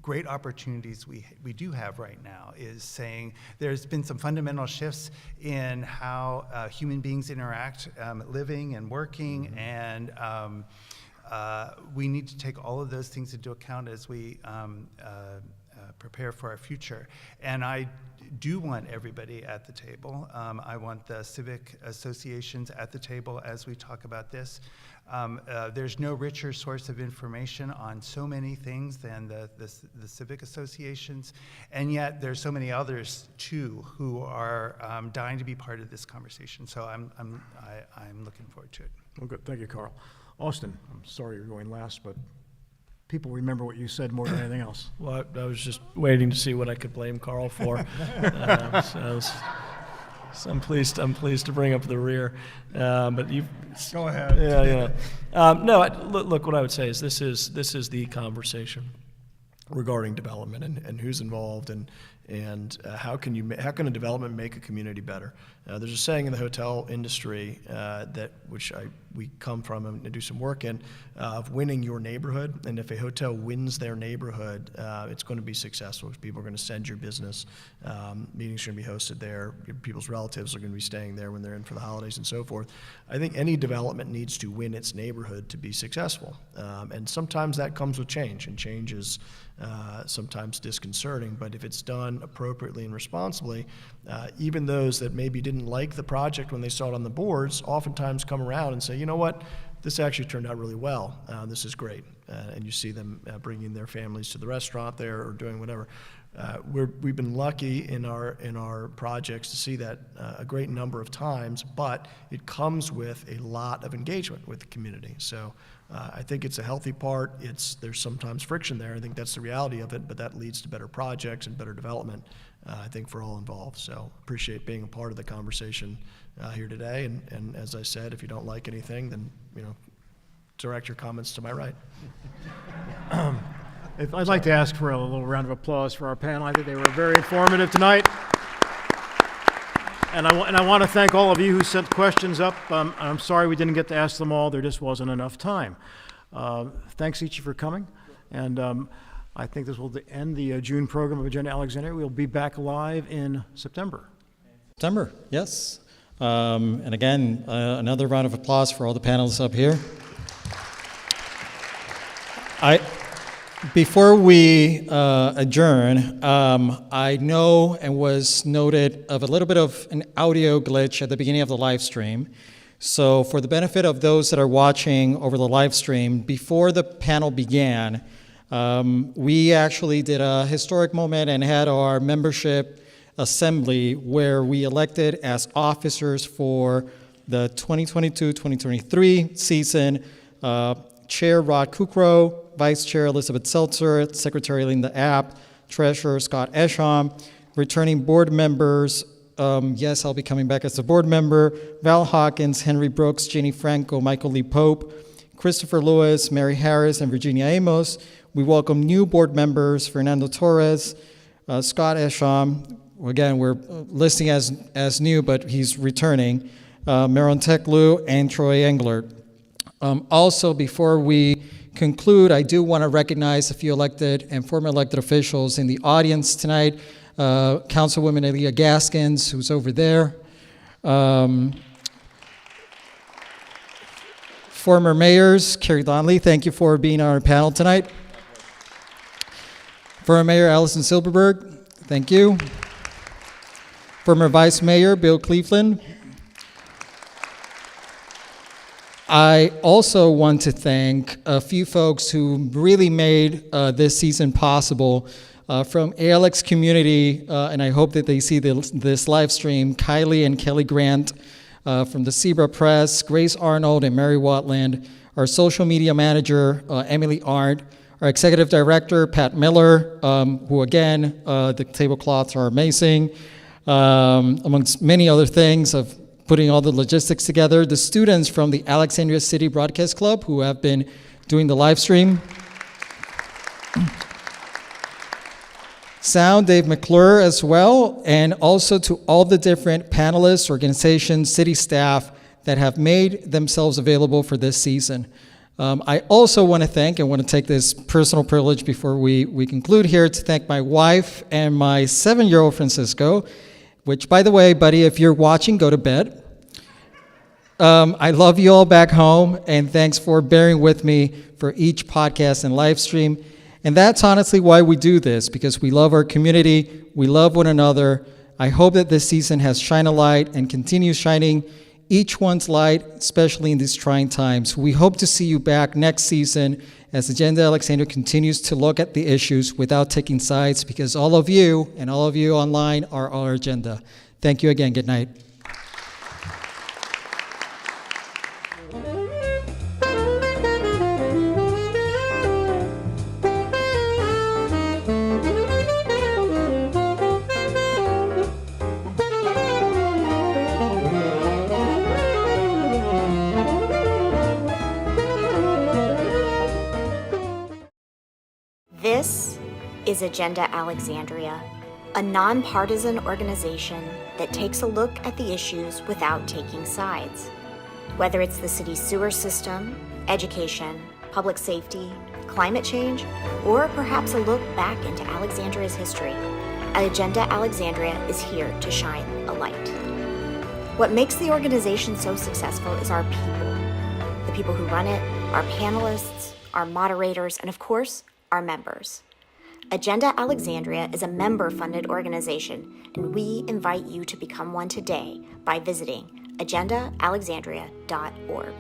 great opportunities we do have right now is saying there's been some fundamental shifts in how human beings interact, living and working, and we need to take all of those things into account as we prepare for our future. And I do want everybody at the table. I want the civic associations at the table as we talk about this. There's no richer source of information on so many things than the civic associations, and yet there's so many others too who are dying to be part of this conversation. So I'm looking forward to it. Well, good. Thank you, Carl. Austin, I'm sorry you're going last, but people remember what you said more than anything else. Well, I was just waiting to see what I could blame Carl for. So I'm pleased to bring up the rear. But you go ahead. Yeah. No, look, what I would say is this is the conversation regarding development and who's involved and how can a development make a community better. There's a saying in the hotel industry we come from and do some work in, of winning your neighborhood. And if a hotel wins their neighborhood, it's going to be successful because people are going to send your business. Meetings are going to be hosted there. People's relatives are going to be staying there when they're in for the holidays and so forth. I think any development needs to win its neighborhood to be successful. And sometimes that comes with change, and change is sometimes disconcerting. But if it's done appropriately and responsibly, even those that maybe didn't like the project when they saw it on the boards oftentimes come around and say, you know what, this actually turned out really well. This is great. And you see them bringing their families to the restaurant there or doing whatever. We've been lucky in our projects to see that a great number of times, but it comes with a lot of engagement with the community. So I think it's a healthy part. There's sometimes friction there. I think that's the reality of it, but that leads to better projects and better development, I think, for all involved. So appreciate being a part of the conversation here today. And as I said, if you don't like anything, then direct your comments to my right. I'd like to ask for a little round of applause for our panel. I think they were very informative tonight. And I want to thank all of you who sent questions up. I'm sorry we didn't get to ask them all. There just wasn't enough time. Thanks each of you for coming. And I think this will end the June program of Agenda Alexandria. We'll be back live in September. September, yes. And again, another round of applause for all the panelists up here. Before we adjourn, I know and was noted of a little bit of an audio glitch at the beginning of the live stream. So for the benefit of those that are watching over the live stream, before the panel began, we actually did a historic moment and had our membership assembly where we elected as officers for the 2022-2023 season, Chair Rod Kukrow, Vice Chair Elizabeth Seltzer, Secretary Linda App, Treasurer Scott Esham, returning board members, yes, I'll be coming back as a board member, Val Hawkins, Henry Brooks, Jeannie Franco, Michael Lee Pope, Christopher Lewis, Mary Harris, and Virginia Amos. We welcome new board members, Fernando Torres, Scott Esham, again, we're listing as new, but he's returning, Maron Teklu, and Troy Englert. Also, before we conclude, I do want to recognize a few elected and former elected officials in the audience tonight. Councilwoman Aaliyah Gaskins, who's over there. Former mayors, Carrie Donnelly, thank you for being on our panel tonight. Former Mayor Allison Silberberg, thank you. Former Vice Mayor Bill Cleveland. I also want to thank a few folks who really made this season possible. From ALX community, and I hope that they see this live stream, Kylie and Kelly Grant from the Zebra Press, Grace Arnold and Mary Watland, our social media manager, Emily Arndt, our executive director, Pat Miller, who again, the tablecloths are amazing, amongst many other things of putting all the logistics together, the students from the Alexandria City Broadcast Club who have been doing the live stream. Sound, Dave McClure as well, and also to all the different panelists, organizations, city staff that have made themselves available for this season. I also want to thank, and want to take this personal privilege before we conclude here, to thank my wife and my 7-year-old Francisco, which, by the way, buddy, if you're watching, go to bed. I love you all back home, and thanks for bearing with me for each podcast and live stream. And that's honestly why we do this, because we love our community, we love one another. I hope that this season has shined a light and continues shining each one's light, especially in these trying times. We hope to see you back next season as Agenda Alexandria continues to look at the issues without taking sides, because all of you and all of you online are our agenda. Thank you again. Good night. This is Agenda Alexandria, a nonpartisan organization that takes a look at the issues without taking sides. Whether it's the city's sewer system, education, public safety, climate change, or perhaps a look back into Alexandria's history, Agenda Alexandria is here to shine a light. What makes the organization so successful is our people. The people who run it, our panelists, our moderators, and of course, our members. Agenda Alexandria is a member-funded organization, and we invite you to become one today by visiting agendaalexandria.org.